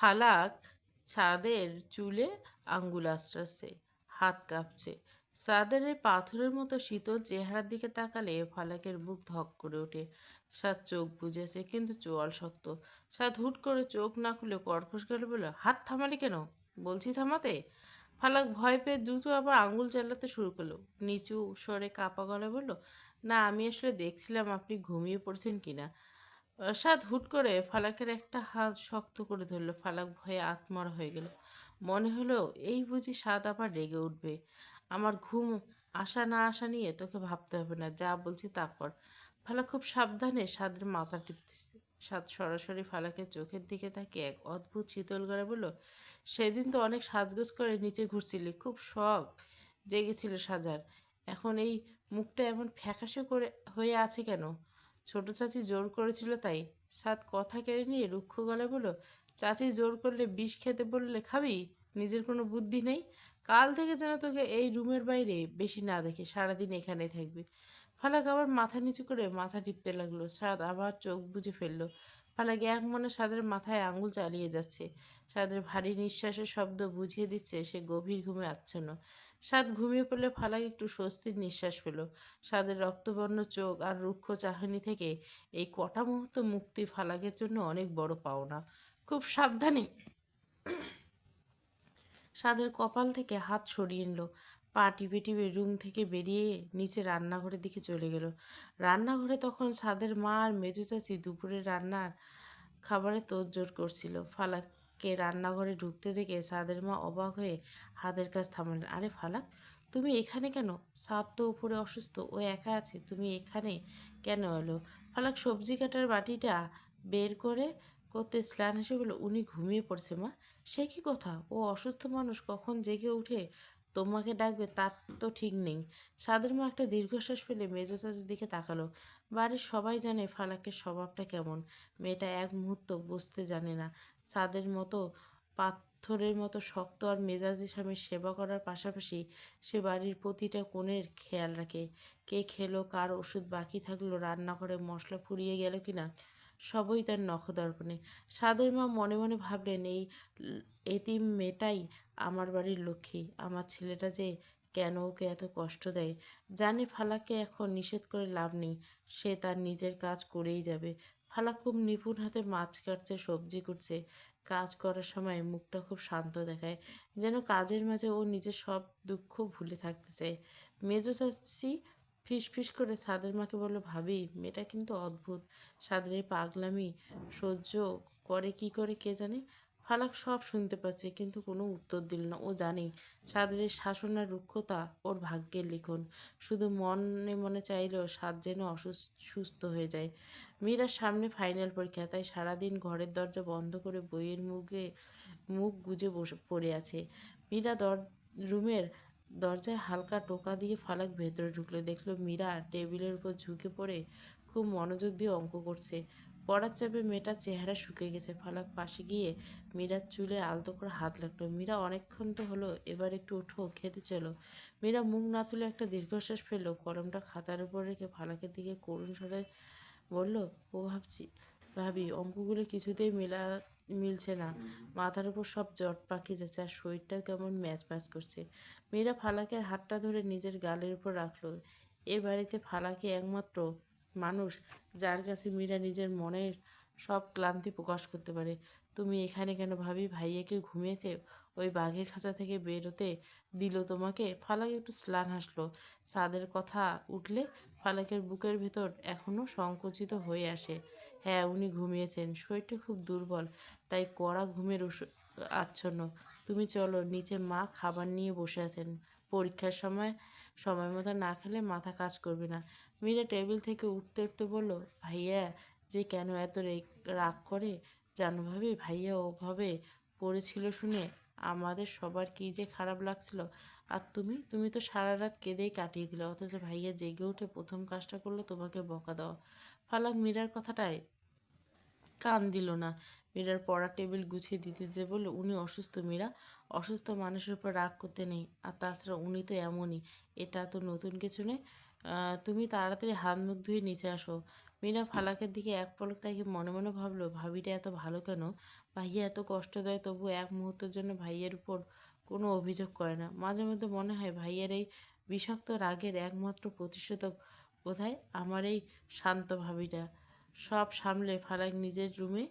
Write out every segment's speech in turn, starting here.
ফালাক ছাদের চুলে আঙ্গুল আঁচড়াচ্ছে, হাত কাঁপছে। সাদের এই পাথরের মতো শীতল চেহারার দিকে তাকালে ফালাকের বুক ধক করে ওঠে। সাদ চোখ বুজেছে, কিন্তু চোয়াল শক্ত। সাদ হুট করে চোখ না খুলে কর্কশ গেলে বলল, হাত থামালি কেন? বলছি থামাতে। ফালাক ভয় পেয়ে দ্রুত আবার আঙ্গুল চালাতে শুরু করলো। নিচু স্বরে কাঁপা গলায় বলল, না, আমি আসলে দেখছিলাম আপনি ঘুমিয়ে পড়ছেন কিনা। সাদ হুট করে ফালাকের একটা হাত শক্ত করে ধরল। ফালাক ভয়ে আত্মরা হয়ে গেল। মনে হলো এই বুঝি সাদ আবার রেগে উঠবে। আমার ঘুম আসা না আসা নিয়ে তোকে ভাবতে হবে না, যা বলছি তা কর। ফালাক খুব সাবধানে সাদের মাথা টিপতেছে। সাদ সরাসরি ফালাকের চোখের দিকে তাকিয়ে এক অদ্ভুত শীতল গলায় বলল, সেদিন তো অনেক সাজগোজ করে নিচে ঘুরছিলি, খুব শখ জেগেছিল সাজার। এখন এই মুখটা এমন ফ্যাকাশে করে হয়ে আছে কেন? ছোট চাচি জোর করেছিল তাই? সাত কথা কেড়ে নিয়ে রুক্ষ গলায় বলল, চাচি জোর করলে বিষ খেতে বললে খাবি? নিজের কোনো বুদ্ধি নেই? কাল থেকে যেন তোকে এই রুমের বাইরে বেশি না দেখি, সারাদিন এখানে থাকবি। ফালাক আবার মাথা নিচু করে মাথা টিপতে লাগলো। সাদ আবার চোখ বুজে ফেললো। ফালাক এক মনে সাদের মাথায় আঙুল চালিয়ে যাচ্ছে। সাদের ভারী নিঃশ্বাসের শব্দ বুঝিয়ে দিচ্ছে সে গভীর ঘুমে আচ্ছন্ন। সাদ ঘুমিয়ে পড়লে ফালাক একটু স্বস্তির নিঃশ্বাস পেল। সাদের রক্তবর্ণ চোখ আর রুক্ষ চাহনি থেকে এই কটা মুহূর্ত মুক্তি ফালাকের জন্য অনেক বড় পাওনা। খুব সাবধানে সাদের কপাল থেকে হাত সরিয়ে নিল। পা টিপে টিপে রুম থেকে বেরিয়ে নিচে রান্নাঘরের দিকে চলে গেল। রান্নাঘরে তখন সাদের মা আর মেজো চাচি দুপুরে রান্নার খাবারে তোড়জোড় করছিল। ফালাককে রান্নাঘরে ঢুকতে দেখে সাদের মা অবাক হয়ে হাতের কাজ থামালেন। আরে ফালাক, তুমি এখানে কেন? সাদ তো উপরে অসুস্থ, ও একা আছে, তুমি এখানে কেন এলো? ফালাক সবজি কাটার বাটিটা বের করে করতে স্নান হেসে বলল, উনি ঘুমিয়ে পড়ছে মা। সে কি কথা? ও অসুস্থ মানুষ কখন জেগে উঠে তোমাকে ডাকবে তার তো ঠিক নেই। সাদের মা একটা দীর্ঘশ্বাস ফেলে মেজো চাচির দিকে তাকালো। বাড়ির সবাই জানে ফালাকের স্বভাবটা কেমন। মেয়েটা এক মুহূর্ত বুঝতে জানে না। সাদের মতো পাথরের মতো শক্ত আর মেজাজি স্বামীর সেবা করার পাশাপাশি সে বাড়ির প্রতিটা কোণের খেয়াল রাখে। কে খেলো, কার ওষুধ বাকি থাকলো, রান্নাঘরে মশলা ফুরিয়ে গেল কিনা, সবই তার নখদর্পণে। সাদের মা মনে মনে ভাবলেন, এই এতিম মেয়েটাই আমার বাড়ির লক্ষ্মী। আমার ছেলেটা যে কেন ওকে এত কষ্ট দেয়। জানে ফালাককে এখন নিষেধ করে লাভ নেই, সে তার নিজের কাজ করেই যাবে। ফালাক খুব নিপুণ হাতে মাছ কাটছে, সবজি কুটছে। কাজ করার সময় মুখটা খুব শান্ত দেখায়, যেন কাজের মাঝে ও নিজের সব দুঃখ ভুলে থাকতে চায়। মেজো চাচি ফিস ফিস করে সাদের মাকে বলল, ভাবি, মেয়েটা কিন্তু অদ্ভুত। সাদের এই পাগলামি সহ্য করে কি করে কে জানে। ফালাক সব শুনতে পাচ্ছে, কিন্তু কোনো উত্তর দিল না। ও জানে সাদের এই শাসন আর রুক্ষতা ওর ভাগ্যের লিখন। শুধু মনে মনে চাইলেও সাদ যেন সুস্থ হয়ে যায়। মীরার সামনে ফাইনাল পরীক্ষা, তাই সারাদিন ঘরের দরজা বন্ধ করে বইয়ের মুখ গুজে বসে পড়ে আছে। মীরা রুমের দরজায় হালকা টোকা দিয়ে ফালাক ভেতরে ঢুকলো। দেখলো মীরা টেবিলের উপর ঝুঁকে পড়ে খুব মনোযোগ দিয়ে অঙ্ক করছে। পড়ার চাপে মেয়েটার চেহারা শুকিয়ে গেছে। ফালাক পাশে গিয়ে মীরার চুলে আলতো করে হাত লাগলো। মীরা, অনেকক্ষণ তো হলো, এবার একটু উঠো, খেতে চলো। মীরা মুখ না তুলে একটা দীর্ঘশ্বাস ফেললো। কলমটা খাতার উপর রেখে ফালাকের দিকে করুণ স্বরে বলল, ও ভাবি, অঙ্কগুলো কিছুতেই মিলছে না। মাথার উপর সব জট পাকিয়ে যাচ্ছে, আর শরীরটাও কেমন ম্যাচ ম্যাচ করছে। মীরা ফালাকের হাতটা ধরে নিজের গালের উপর রাখলো। এ বাড়িতে ফালাকে একমাত্র মানুষ যার কাছে মীরা নিজের মনের সব ক্লান্তি প্রকাশ করতে পারে। তুমি এখানে কেন ভাবি? ভাইয়াকে ঘুমিয়েছে, ওই বাঘের খাঁচা থেকে বেরোতে দিল তোমাকে? ফালাক একটু স্লান হাসলো। সাদের কথা উঠলে ফালাকের বুকের ভেতর এখনো সংকুচিত হয়ে আসে। হ্যাঁ, উনি ঘুমিয়েছেন, শরীরটা খুব দুর্বল, তাই কড়া ঘুমের আচ্ছন্ন। তুমি চলো নিচে, মা খাবার নিয়ে বসে আছেন। পরীক্ষার সময় সময় মতো না খেলে মাথা কাজ করবে না। মীরা টেবিল থেকে উঠতে উঠতে বলল, ভাইয়া যে কেন এত রাগ করে জানো ভাবি? ভাইয়া ওভাবে পড়েছিল শুনে আমাদের সবার কী যে খারাপ লাগছিল। আর তুমি তো সারা রাত কেঁদেই কাটিয়ে দিলে, অথচ ভাইয়া জেগে উঠে প্রথম কাজটা করলো তোমাকে বকা দেওয়া। ফালাক মীরার কথাটায় কান দিল না। মীরার পড়ার টেবিল গুছিয়ে দিতে দিতে বলল, উনি অসুস্থ মীরা, অসুস্থ মানুষের উপর রাগ করতে নেই। আর তাছাড়া উনি তো এমনই, এটা তো নতুন কিছু নেই। তুমি তাড়াতাড়ি হাত মুখ ধুয়ে নিচে আসো। মীরা ফালাকের দিকে এক পলক তাকে মনে মনে ভাবলো, ভাবিটা এত ভালো কেন? ভাইয়া এত কষ্ট দেয় তবু এক মুহূর্তের জন্য ভাইয়ের উপর কোনো অভিযোগ করে না। মাঝে মধ্যে মনে হয় ভাইয়ের এই বিষাক্ত রাগের একমাত্র প্রতিশোধক বোধহয় আমার এই শান্ত ভাবিটা। সব সামলে ফারাক নিজের রুমে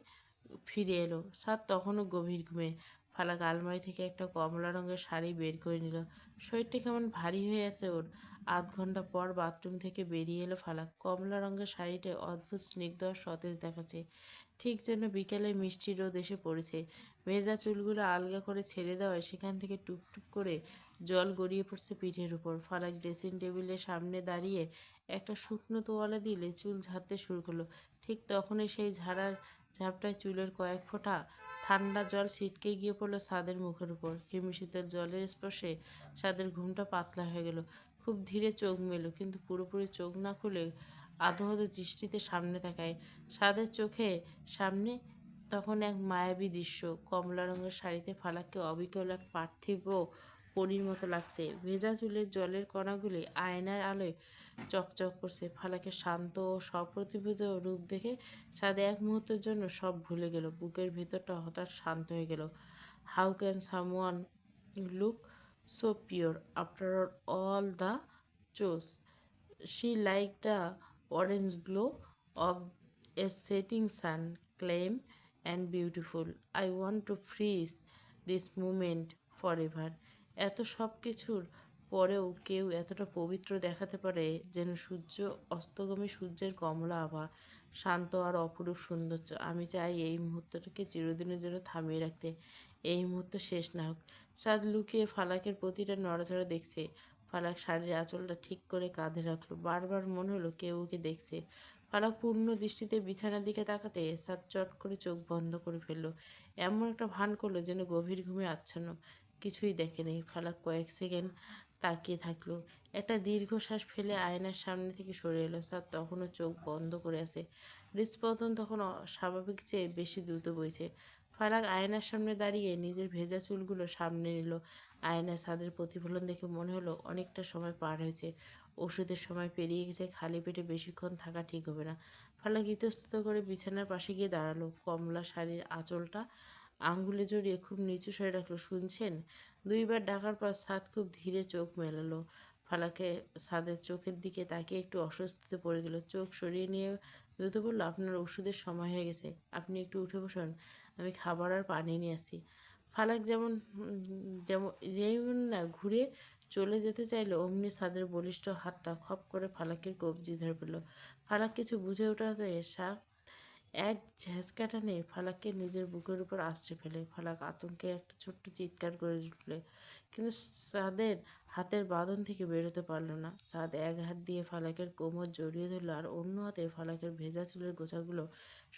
ফিরে এলো। সাদ তখনও গভীর ঘুমে। ফালাক আলমারি থেকে একটা কমলা রঙের শাড়ি বের করে নিল। শরীরটা কেমন ভারী হয়ে আছে ওর। আধ ঘন্টা পর বাথরুম থেকে বেরিয়ে এলো ফালাক। কমলা রঙের শাড়িটা অদ্ভুত স্নিগ্ধ আর সতেজ দেখাচ্ছে, ঠিক যেন বিকেলে মিষ্টি রোদ এসে পড়েছে। ভেজা চুলগুলো আলগা করে ছেড়ে দেওয়ায় সেখান থেকে টুপটুপ করে জল গড়িয়ে পড়ছে পিঠের উপর। ফালাক ড্রেসিং টেবিলের সামনে দাঁড়িয়ে একটা শুকনো তোয়ালে দিলে চুল ঝাড়তে শুরু করলো। ঠিক তখনই সেই ঝাড়ার ঝাপটায় চুলের কয়েক ফোঁটা ঠান্ডা জল ছিটকে গিয়ে পড়ল সাদের মুখের উপর। হিমশীতল জলের স্পর্শে সাদের ঘুমটা পাতলা হয়ে গেল। খুব ধীরে চোখ মেলল, কিন্তু পুরোপুরি চোখ না খুলে আধো আধো দৃষ্টিতে সামনে তাকায়। সাদের চোখে সামনে তখন এক মায়াবী দৃশ্য। কমলা রঙের শাড়িতে ফালাককে অবিকল এক পার্থিব পরীর মতো লাগছে। ভেজা চুলের জলের কণাগুলি আয়নার আলোয় চকচক করছে। ফালাকের শান্ত ও সপ্রতিভ রূপ দেখে সাদে এক মুহূর্তের জন্য সব ভুলে গেল। বুকের ভেতরটা হঠাৎ শান্ত হয়ে গেল। How can someone look so pure after all the chaos? She like the orange glow of a setting sun, calm and beautiful. I want to freeze this moment forever. এত সব কিছুর পরেও কেউ এতটা পবিত্র দেখাতে পারে, যেন সূর্য অস্তগামী সূর্যের কমলা আভা, শান্ত আর অপরূপ সৌন্দর্য। আমি চাই এই মুহূর্তটাকে চিরদিনের জন্য থামিয়ে রাখতে। এই মুহূর্ত শেষ না হোক। চাঁদ লুকিয়ে ফালাকের প্রতিটা নড়াচড়া দেখছে। ফালাক শাড়ির আঁচলটা ঠিক করে কাঁধে রাখলো। বারবার মনে হলো কেউ ওকে দেখছে। ফালাক পূর্ণ দৃষ্টিতে বিছানার দিকে তাকাতে সাদ চট করে চোখ বন্ধ করে ফেললো। এমন একটা ভান করলো যেন গভীর ঘুমে আচ্ছন্ন, কিছুই দেখেনি। ফালাক কয়েক সেকেন্ড তাকিয়ে থাকলো। একটা দীর্ঘশ্বাস ফেলে আয়নার সামনে থেকে সরে এলো। সাদ তখনও চোখ বন্ধ করে আছে। হৃদস্পন্দন তখন স্বাভাবিক চেয়ে বেশি দ্রুত বইছে। ফারাক আয়নার সামনে দাঁড়িয়ে নিজের ভেজা চুলগুলো সামনে নিল। আয়নায় ছাদের প্রতিফলন দেখে মনে হলো অনেকটা সময় পার হয়েছে। ওষুধের সময় পেরিয়ে গেছে। খালি পেটে বেশিক্ষণ থাকা ঠিক হবে না। ফালাক ইতস্তত করে বিছানার পাশে গিয়ে দাঁড়ালো। কমলা শাড়ির আঁচলটা আঙ্গুলে জড়িয়ে খুব নিচু স্বরে রাখলো, শুনছেন? দুইবার ডাকার পর ছাদ খুব ধীরে চোখ মেলালো। ফালাকে ছাদের চোখের দিকে তাকিয়ে একটু অস্বস্তিতে পড়ে গেল। চোখ সরিয়ে নিয়ে দ্রুত বলল, আপনার ওষুধের সময় হয়ে গেছে, আপনি একটু উঠে বসুন, আমি খাবার আর পানি নিয়ে আসি। ফালাক যেমন যেমন না ঘুরে চলে যেতে চাইলো, অমনি ছাদের বলিষ্ঠ হাতটা খপ করে ফালাকের কবজি ধরে ফেলল। ফালাক কিছু বুঝে ওঠাতে এক ঝ্যাঁচকা টানে ফালাককে নিজের বুকের উপর আছড়ে ফেলে। ফালাক আতঙ্কে একটা ছোট্ট চিৎকার করে উঠলে, কিন্তু সাদের হাতের বাঁধন থেকে বেরোতে পারল না। সাদ এক হাত দিয়ে ফালাকের কোমর জড়িয়ে ধরল আর অন্য হাতে ফালাকের ভেজা চুলের গোছাগুলো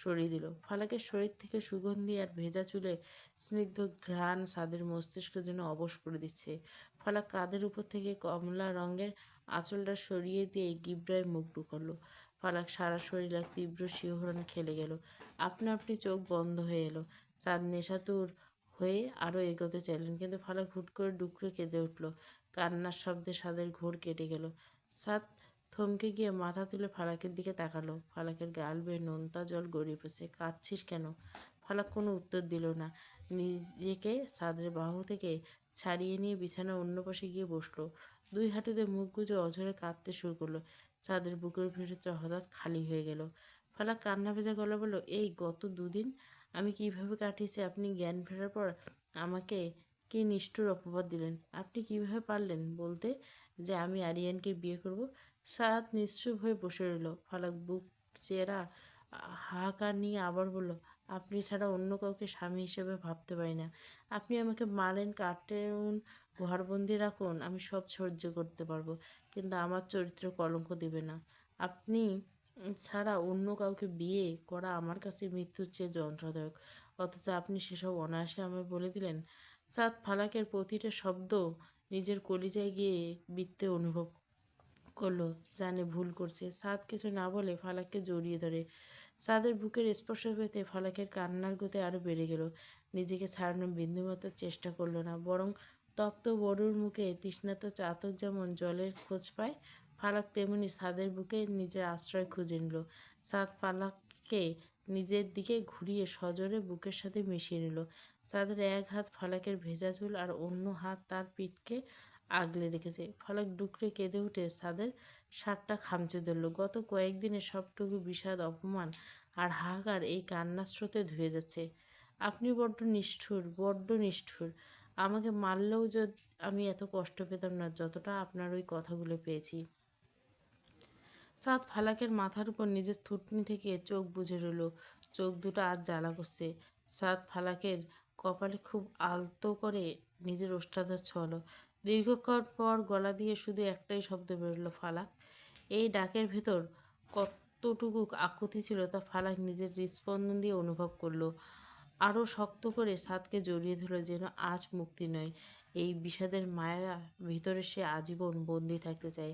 সরিয়ে দিল। ফালাকের শরীর থেকে সুগন্ধি আর ভেজা চুলের স্নিগ্ধ ঘ্রাণ সাদের মস্তিষ্ক যেন অবশ করে দিচ্ছে। ফালাক কাঁধের উপর থেকে কমলা রঙের আঁচলটা সরিয়ে দিয়ে গিবরায় মুখ ঢুকালো। ফালাক সারা শরীর এক তীব্র শিহরণ খেলে গেল। আপনা আপনি চোখ বন্ধ হয়ে এলো। চাঁদ নেশাতুর হয়ে আরও এগোতে চাইলেন, কিন্তু ফালাক হুট করে ডুকরে কেঁদে উঠল। কান্নার শব্দে সাদের ঘোর কেটে গেল। সাদ থমকে গিয়ে মাথা তুলে ফালাকের দিকে তাকালো। ফালাকের গাল বেয়ে নোনতা জল গড়িয়ে পড়ছে। কাঁদছিস কেন? ফালাক কোনো উত্তর দিল না। নিজেকে সাদের বাহু থেকে ছাড়িয়ে নিয়ে বিছানার অন্য পাশে গিয়ে বসলো। দুই হাঁটুতে মুখ গুজে অঝরে কাঁদতে শুরু করলো। চাঁদের বুকের ভেতরটা হঠাৎ খালি হয়ে গেল। ফালাক কান্না ভেজা গলা বলল, এই গত দুদিন আমি কিভাবে কাটিয়েছি? আপনি জ্ঞান ফেরার পর আমাকে কি নিষ্ঠুর অপবাদ দিলেন? আপনি কিভাবে পারলেন বলতে যে আমি আরিয়ানকে বিয়ে করব? সাদ নিশ্চুপ হয়ে বসে রইল। ফালাক বুক চেরা হাহাকার নিয়ে আবার বলল, আপনি ছাড়া অন্য কাউকে স্বামী হিসেবে ভাবতে পারি না। আপনি আমাকে মারেন, কাটেন, ঘরবন্দি রাখুন, আমি সব সহ্য করতে পারবো, কিন্তু আমার চরিত্র কলঙ্ক দেবে না। আপনি ছাড়া অন্য কাউকে বিয়ে করা আমার কাছে মৃত্যুর চেয়ে যন্ত্রদায়ক, অথচ আপনি সেসব অনায়াসে আমায় বলে দিলেন। সাদ ফালাকের প্রতিটা শব্দ নিজের কলিজায় গিয়ে বিত্তে অনুভব করলো। জানে ভুল করছে। সাদ কিছু না বলে ফালাককে জড়িয়ে ধরে। সাদের বুকের স্পর্শ পেতে ফালাকের কান্নার গতি আরও বেড়ে গেল। নিজেকে ছাড়ানোর বিন্দুমাত্র চেষ্টা করলো না, বরং তপ্ত বড়ুর মুখে তৃষ্ণার্ত চাতক যেমন জলের খোঁজ পায়, ফালাক তেমনি সাদের বুকে নিজের আশ্রয় খুঁজে নিল। সাদ ফালাককে নিজের দিকে ঘুরিয়ে সজোরে বুকের সাথে মিশিয়ে নিল। সাদের এক হাত ফালাকের ভেজা চুল আর অন্য হাত তার পিঠকে আগলে রেখেছে। ফালাক ডুকরে কেঁদে উঠে সাদের শার্টটা খামচে ধরল। গত কয়েকদিনের সবটুকু বিষাদ, অপমান আর হাহাকার এই কান্নার স্রোতে ধুয়ে যাচ্ছে। আপনি বড্ড নিষ্ঠুর, বড্ড নিষ্ঠুর। আমাকে মারলেও আমি এত কষ্ট পেতাম না যতটা আপনার ওই কথাগুলো পেয়েছি। সাদ ফালাকের মাথার উপর নিজের থুতনি থেকে চোখ বুজে রইল। চোখ দুটো আজ জ্বালা করছে। সাদ ফালাকের কপালে খুব আলতো করে নিজের ওষ্ঠাধর ছোঁয়ালো। দীর্ঘক্ষণ পর গলা দিয়ে শুধু একটাই শব্দ বেরোলো, ফালাক। এই ডাকের ভেতর কতটুকু আকুতি ছিল তা ফালাক নিজের হৃৎস্পন্দন দিয়ে অনুভব করলো। আরও শক্ত করে সাদকে জড়িয়ে ধরল, যেন আজ মুক্তি নয়, এই বিষাদের মায়া ভিতরে সে আজীবন বন্দি থাকতে চায়।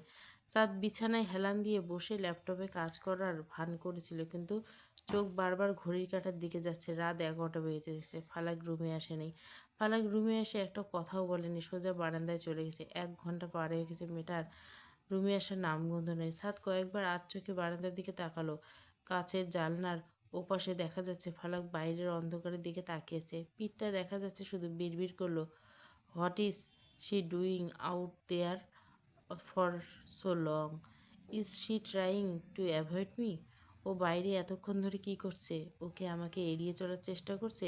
সাদ বিছানায় হেলান দিয়ে বসে ল্যাপটপে কাজ করার ভান করেছিল, কিন্তু চোখ বারবার ঘড়ির কাঁটার দিকে যাচ্ছে। রাত 11টা বেজে গেছে। ফালাক রুমে আসেনি। ফালাক রুমে এসে একটা কথাও বলেনি, সোজা বারান্দায় চলে গেছে। 1 ঘন্টা পার হয়ে গেছে, মেয়েটার রুমে আসার নামগন্ধ নেই। সাদ কয়েকবার আধ চোখে বারান্দার দিকে তাকালো। কাচের জানলার ওপাশে দেখা যাচ্ছে ফালাক বাইরের অন্ধকারের দিকে তাকিয়েছে। পিঠটা দেখা যাচ্ছে শুধু। বিড়বিড় করলো, what is she doing out there for so long? Is she trying to avoid me? ও বাইরে এতক্ষণ ধরে কি করছে? ওকে আমাকে এড়িয়ে চলার চেষ্টা করছে?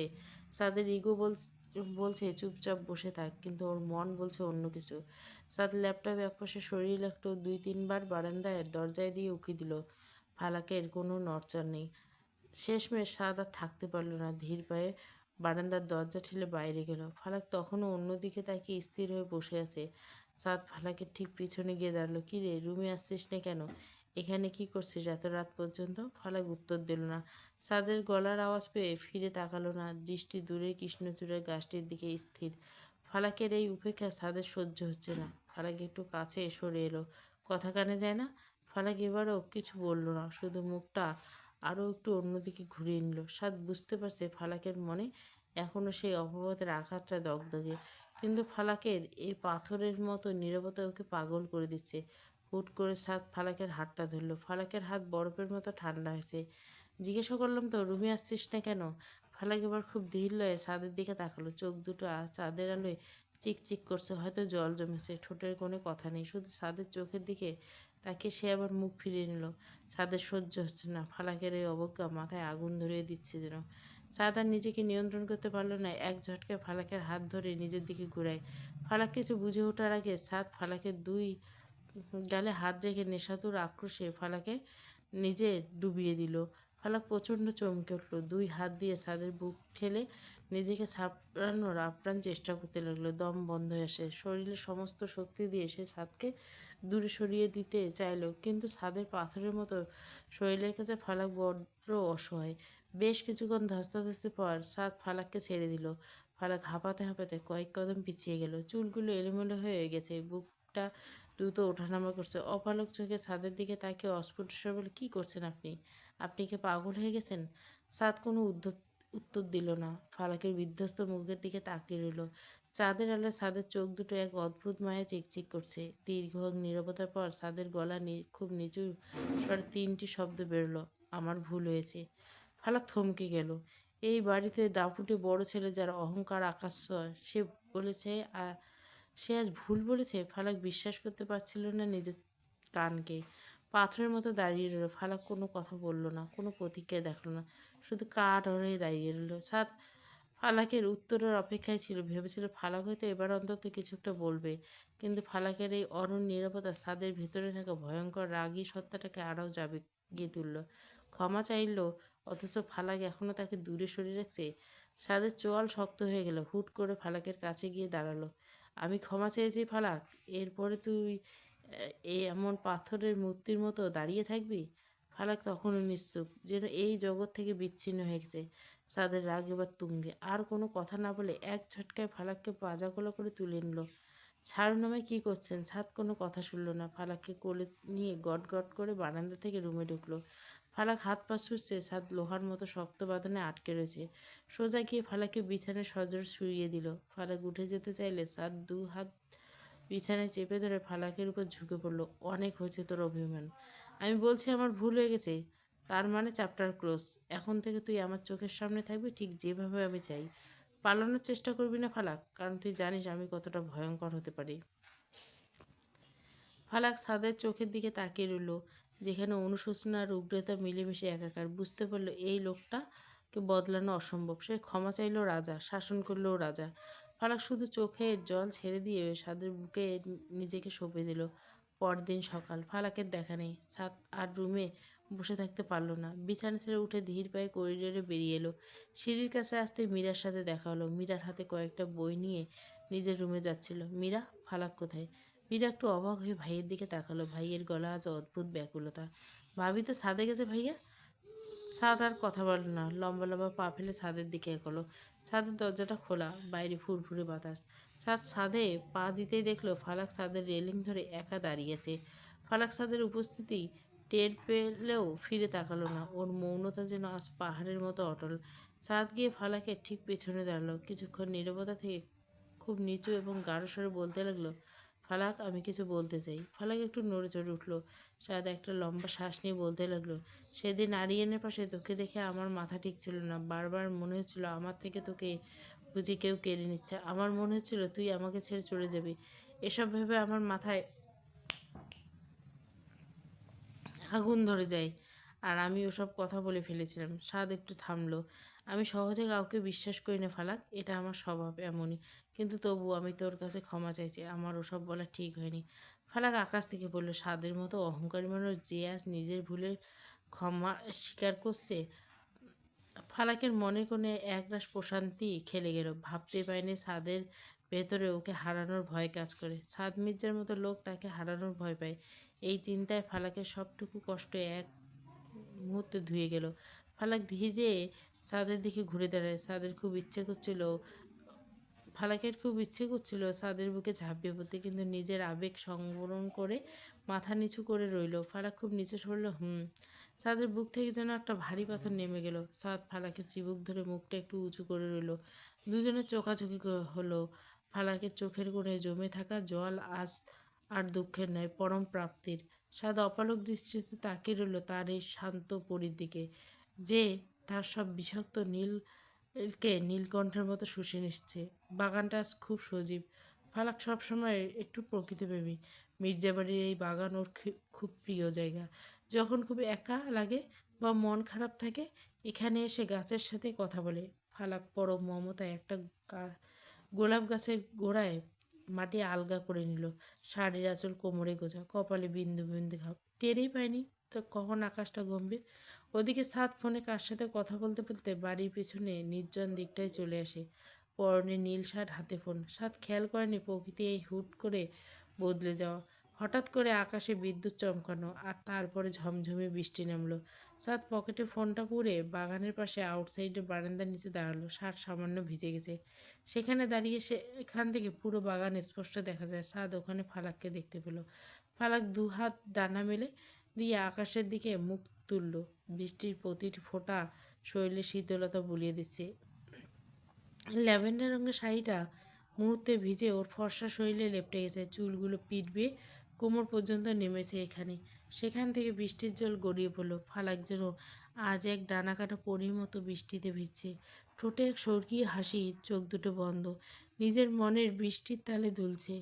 সাদের ইগো বলছে চুপচাপ বসে থাক, কিন্তু ওর মন বলছে অন্য কিছু। সাদ ল্যাপটপ একপাশে সরিয়ে রাখলো। 2-3 বার বারান্দায় দরজায় দিয়ে উকি দিল। ফালাকের কোনো নড়চড় নেই। শেষমেশ সাদ আর থাকতে পারল না। ধীর পায়ে বারান্দার দরজা ঠেলে বাইরে গেল। ফালাক তখনও অন্যদিকে তাকিয়ে স্থির হয়ে বসে আছে। সাদ ফালাকের ঠিক পিছনে গিয়ে দাঁড়ালো। কী রে, রুমে আসছিস না কেন? এখানে কি করছিস এত রাত পর্যন্ত? ফালাক উত্তর দিল না। সাদের গলার আওয়াজ পেয়ে ফিরে তাকালো না। দৃষ্টি দূরের কৃষ্ণচূড়ার গাছটির দিকে স্থির। ফালাকের এই উপেক্ষা সাদের সহ্য হচ্ছে না। ফালাক একটু কাছে সরে এলো। কথা কানে যায় না? ফালাক এবারও কিছু বলল না, শুধু মুখটা আরও একটু অন্যদিকে ঘুরিয়ে নিল। সাদ বুঝতে পারছে ফালাকের মনে এখনও সেই অপবাদের আঘাতটা দগদগে, কিন্তু ফালাকের এই পাথরের মতো নীরবতা ওকে পাগল করে দিচ্ছে। হুট করে সাদ ফালাকের হাতটা ধরল। ফালাকের হাত বরফের মতো ঠান্ডা হয়েছে। জিজ্ঞাসা করলাম তো, রুমে আসছিস না কেন? ফালাক এবার খুব ধীর লয়ে ছাদের দিকে তাকালো। চোখ দুটো চাঁদের আলোয় চিকচিক করছে। হয়তো জল জমেছে। ঠোঁটের কোনো কথা নেই, শুধু ছাদের চোখের দিকে তাকে। সে আবার মুখ ফিরিয়ে নিল। ছাদের সহ্য হচ্ছে না। ফালাকের এই অবজ্ঞা মাথায় আগুন ধরিয়ে দিচ্ছে যেন। সাদ আর নিজেকে নিয়ন্ত্রণ করতে পারল না। এক ঝটকায় ফালাকের হাত ধরে নিজের দিকে ঘুরায়। ফালাক কিছু বুঝে ওঠার আগে সাদ ফালাকের 2 গালে হাত রেখে নেশাতুর আক্রোশে ফালাকে নিজে ডুবিয়ে দিল। ফালাক প্রচণ্ড চমকে উঠল। 2 হাত দিয়ে সাদের বুক ঠেলে নিজেকে ছাপড়ানোর আপ্রাণ চেষ্টা করতে লাগলো। দম বন্ধ হয়ে আসে। শরীরের সমস্ত শক্তি দিয়ে সে সাদকে দূরে সরিয়ে দিতে চাইল, কিন্তু ছাদের পাথরের মতো শরীরের কাছে ফালাক বড্ড অসহায়। বেশ কিছুক্ষণ ধস্তাধস্তির পর সাদ ফালাককে ছেড়ে দিল। ফালাক হাঁপাতে হাঁপাতে কয়েক কদম পিছিয়ে গেল। চুলগুলো এলোমেলো হয়ে গেছে, বুকটা দ্রুত ওঠানামা করছে। অপালক চোখে ছাদের দিকে তাকিয়ে অস্ফুট স্বরে বলে, কী করছেন আপনি? আপনি কি পাগল হয়ে গেছেন? সাদ কোনো উত্তর দিল না। ফালাকের বিধ্বস্ত মুখের দিকে তাকিয়ে রইল। চাঁদের আলোয় সাদের চোখ দুটো এক অদ্ভুত মায়া চিকচিক করছে। দীর্ঘ নীরবতার পর সাদের গলা খুব নিচু স্বরে 3টি শব্দ বেরোলো, আমার ভুল হয়েছে। ফালাক থমকে গেল। এই বাড়িতে দাপুটে বড় ছেলে, যার অহংকার আকাশ ছোঁয়া, সে বলেছে সে আজ ভুল বলেছে। ফালাক বিশ্বাস করতে পারছিল না নিজের কানকে। পাথরের মতো দাঁড়িয়ে রইল। ফালাক কোনো কথা বলল না, কোনো প্রতিক্রিয়া দেখালো না, শুধু কাঠ হয়ে দাঁড়িয়ে রইল। সাদ ফালাকের উত্তরের অপেক্ষায় ছিল। ভেবেছিল ফালাক হয়তো এবার অন্তত কিছু একটা বলবে, কিন্তু ফালাকের এই অরুণ নীরবতা সাদের ভেতরে থাকা ভয়ঙ্কর রাগী সত্তাটাকে আরও জাগিয়ে তুলল। ক্ষমা চাইল, অথচ ফালাক এখনও তাকে দূরে সরিয়ে রাখছে। সাদের চোয়াল শক্ত হয়ে গেল। হুট করে ফালাকের কাছে গিয়ে দাঁড়ালো। আমি ক্ষমা চেয়েছি ফালাক, এরপরে তুই এমন পাথরের মূর্তির মতো দাঁড়িয়ে থাকবি? ফালাক তখনও নিশ্চুপ, যেন এই জগৎ থেকে বিচ্ছিন্ন হয়ে গেছে। সাদের রাগ এবার তুঙ্গে। আর কোনো কথা না বলে এক ঝটকায় ফালাককে পাজাগোলা করে তুলে নিল। ছাড়ুন আমায়, কী করছেন? ছাদ কোনো কথা শুনল না। ফালাককে কোলে নিয়ে গট গট করে বারান্দা থেকে রুমে ঢুকলো। ফালাক হাত পা ছুটছে। ছাদ লোহার মতো শক্ত বাঁধনে আটকে রয়েছে। সোজা গিয়ে ফালাককে বিছানায় সজোর শুইয়ে দিল। ফালাক উঠে যেতে চাইলে ছাদ 2 হাত বিছানায় চেপে ধরে ফালাকের উপর ঝুঁকে পড়ল। অনেক হয়েছে তোর অভিমান। আমি বলছি আমার ভুল হয়ে গেছে। তার মানে চ্যাপ্টার ক্লোজ। এখন থেকে তুই আমার চোখের সামনে থাকবি ঠিক যেভাবে আমি চাই। পালানোর চেষ্টা করবি না ফালাক, কারণ তুই জানিস আমি কতটা ভয়ঙ্কর হতে পারি। ফালাক সাদের চোখের দিকে তাকিয়ে রইল, যেখানে অনুশোচনা আর উগ্রতা মিলেমিশে একাকার। বুঝতে পারল এই লোকটাকে বদলানো অসম্ভব। সে ক্ষমা চাইলেও রাজা, শাসন করলেও রাজা। ফালাক শুধু চোখের জল ছেড়ে দিয়ে সাদের বুকে নিজেকে সঁপে দিল। পরদিন সকাল, ফালাকের দেখা নেই। সাদ আর রুমে বসে থাকতে পারল না। বিছানা ছেড়ে উঠে ধীর পায়ে করিডোরে বেরিয়ে এলো। সিঁড়ির কাছে আসতে মীরার সাথে দেখা হলো। মীরার হাতে কয়েকটা বই নিয়ে নিজের রুমে যাচ্ছিল। মীরা, ফালাক কোথায়? মীরা একটু অবাক হয়ে ভাইয়ের দিকে তাকালো। ভাইয়ের গলা আজ অদ্ভুত ব্যাকুলতা। ভাবি তো ছাদে গেছে ভাইয়া। ছাদ আর কথা বলল না, লম্বা লম্বা পা ফেলে ছাদের দিকে এগোলো। ছাদের দরজাটা খোলা, বাইরে ফুরফুরে বাতাস। ছাদে পা দিতেই দেখলো ফালাক ছাদের রেলিং ধরে একা দাঁড়িয়েছে। ফালাক ছাদের উপস্থিতি টের পেলেও ফিরে তাকালো না। ওর মৌনতা যেন আজ পাহাড়ের মতো অটল। ছাদ গিয়ে ফালাকের ঠিক পেছনে দাঁড়ালো। কিছুক্ষণ নীরবতা থেকে খুব নিচু এবং গাঢ় স্বরে বলতে লাগলো, ফালাক, আমি কিছু বলতে চাই। ফালাক একটু নড়ে চড়ে উঠল। সাদ একটা লম্বা শ্বাস নিয়ে বলতে লাগলো, সেদিন আরিয়ানের পাশে তোকে দেখে আমার মাথা ঠিক ছিল না। বারবার মনে হচ্ছিল আমার থেকে তোকে বুঝি কেউ কেড়ে নিচ্ছে। আমার মনে হচ্ছিল তুই আমাকে ছেড়ে চলে যাবি। এসব ভেবে আমার মাথায় আগুন ধরে যায়। আর আমি ওসব কথা বলে ফেলেছিলাম। সাদ একটু থামলো। আমি সহজে কাউকে বিশ্বাস করি না ফালাক, এটা আমার স্বভাব এমনই। কিন্তু তবু আমি তোর কাছে ক্ষমা চাইছি, আমার ওসব বলা ঠিক হয়নি। ফালাক আকাশ থেকে বলল, সাদের মতো অহংকারী মানুষ যে আজ নিজের ভুলের ক্ষমা স্বীকার করছে। ফালাকের মনে কোণে একরাশ প্রশান্তি খেলে গেল। ভাবতে পারেনি ছাদের ভেতরে ওকে হারানোর ভয় কাজ করে। ছাদ মির্জার মতো লোক তাকে হারানোর ভয় পায়। এই চিন্তায় ফালাকের সবটুকু কষ্ট এক মুহূর্তে ধুয়ে গেল। ফালাক ধীরে ছাদের দিকে ঘুরে দাঁড়ায়। ফালাকের খুব ইচ্ছে করছিল ছাদের বুকে ঝাঁপিয়ে পড়তে, কিন্তু নিজের আবেগ সংবরণ করে মাথা নিচু করে রইল। ফালাক খুব নিচে সরল। ছাদের বুক থেকে যেন একটা ভারী পাথর নেমে গেল। ছাদ ফালাকের চিবুক ধরে মুখটা একটু উঁচু করে রইল। দুজনের চোখাচোখি হলো। ফালাকের চোখের কোণে জমে থাকা জল আজ আর দুঃখের নয়, পরম প্রাপ্তির। ছাদ অপলক দৃষ্টিতে তাকিয়ে রইল তার এই শান্ত পরীর দিকে, যে তার সব বিষাক্ত নীলকণ্ঠের মতো শুষে নিচ্ছে। বাগানটা আজ খুব সজীব। ফালাক সবসময় একটু প্রকৃতিপ্রেমী। মির্জাবাড়ির এই বাগান ওর খুব প্রিয় জায়গা। যখন খুব একা লাগে বা মন খারাপ থাকে, এখানে এসে গাছের সাথে কথা বলে। ফালাক পরম মমতায় একটা গোলাপ গাছের গোড়ায় মাটি আলগা করে নিল। শাড়ির আঁচল কোমরে গোছা, কপালে বিন্দু বিন্দু ঘাম। টেরই পায়নি তো কখন আকাশটা গম্ভীর। ওদিকে ছাদ ফোনে কার সাথে কথা বলতে বলতে বাড়ির পিছনে নির্জন দিকটায় চলে আসে। পরনে নীল শার্ট, হাতে ফোন। ছাদ খেয়াল করেনি প্রকৃতি এই হুট করে বদলে যাওয়া। হঠাৎ করে আকাশে বিদ্যুৎ চমকানো আর তারপরে ঝমঝমে বৃষ্টি নামলো। ছাদ পকেটে ফোনটা পুরে বাগানের পাশে আউটসাইডে বারান্দার নিচে দাঁড়ালো। শার্ট সামান্য ভিজে গেছে। সেখানে দাঁড়িয়ে এখান থেকে পুরো বাগান স্পষ্ট দেখা যায়। ছাদ ওখানে ফালাককে দেখতে পেল। ফালাক দু হাত ডানা মেলে দিয়ে আকাশের দিকে মুখ তুলল। বৃষ্টির প্রতিটি ফোঁটা শরীরে শীতলতা বুলিয়ে দিচ্ছে। ল্যাভেন্ডার রঙের শাড়িটা মুহূর্তে ভিজে ওর ফর্সা শরীরে লেপটে গেছে। চুলগুলো পিঠ বেয়ে কোমর পর্যন্ত নেমেছে এখানে। সেখান থেকে বৃষ্টির জল গড়িয়ে পড়ল। ফালাক যেন আজ এক ডানাকাটা পরীর মতো বৃষ্টিতে ভিজছে। ঠোঁটে এক স্বর্গীয় হাসি, চোখ দুটো বন্ধ, নিজের মনের বৃষ্টির তালে দুলছে।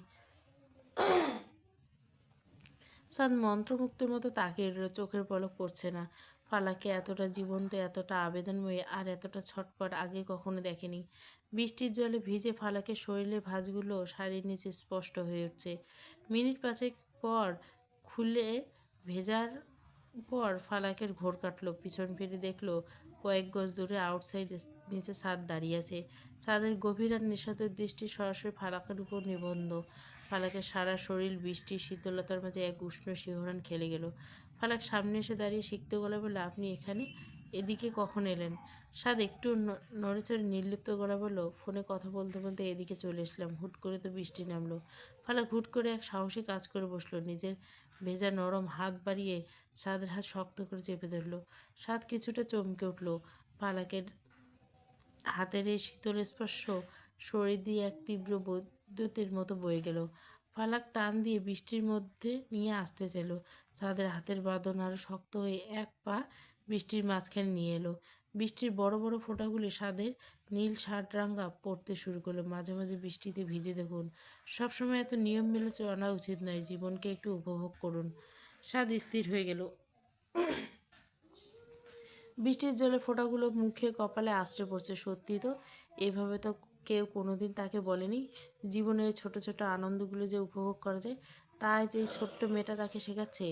সাদ মন্ত্রমুগ্ধের মতো তাকিয়ে রইল। চোখের পলক পড়ছে না। ফালাকে এতটা জীবন্ত, এতটা আবেদনময়ী আর এতটা ছটপট আগে কখনো দেখেনি। বৃষ্টির জলে ভিজে ফালাকের শরীরের ভাঁজগুলো শাড়ির নিচে স্পষ্ট হয়ে উঠছে। মিনিট পাঁচেক পর খুলে ভেজার পর ফালাকের ঘোর কাটলো। পিছন ফিরে দেখলো কয়েক গজ দূরে আউটসাইড নিচে ছাদ দাঁড়িয়ে আছে। ছাদের গভীর আর নিঃশব্দ দৃষ্টি সরাসরি ফালাকের উপর নিবন্ধ। ফালাকের সারা শরীর বৃষ্টির শীতলতার মাঝে এক উষ্ণ শিহরণ খেলে গেল। ফালাক সামনে এসে দাঁড়িয়ে সিক্ত গলায় বলল, আপনি এখানে? এদিকে কখন এলেন? সাদ একটু নড়েচড়ে নির্লিপ্ত গলা বলল, ফোনে কথা বলতে বলতে এদিকে চলে এসলাম। হুট করে তো বৃষ্টি নামলো। ফালাক হুট করে এক সাহসী কাজ করে বসলো। নিজের ভেজা নরম হাত বাড়িয়ে সাদের হাত শক্ত করে চেপে ধরল। সাদ কিছুটা চমকে উঠল। ফালাকের হাতের এই শীতল স্পর্শ শরীর দিয়ে এক তীব্র বৈদ্যুতের মতো বয়ে গেল। ফালাক টান দিয়ে বৃষ্টির মধ্যে নিয়ে আসতে চাইল। ছাদের হাতের বাঁধন আরো শক্ত হয়ে এক পা বৃষ্টির মাঝখানে নিয়ে এলো। বৃষ্টির বড় বড় ফোঁটাগুলি স্বাদের নীল শার্ট রাঙা পড়তে শুরু করলো। মাঝে মাঝে বৃষ্টিতে ভিজে দেখুন। সবসময় এত নিয়ম মেনে চলা উচিত নয়, জীবনকে একটু উপভোগ করুন। স্বাদ স্থির হয়ে গেল। বৃষ্টির জলে ফোঁটাগুলো মুখে কপালে আছড়ে পড়ছে। সত্যি তো, এভাবে তো কেউ কোনোদিন তাকে বলেনি জীবনের ছোট ছোট আনন্দগুলো যে উপভোগ করা যায়। তাই যে ছোট্ট মেয়েটা তাকে শেখাচ্ছে।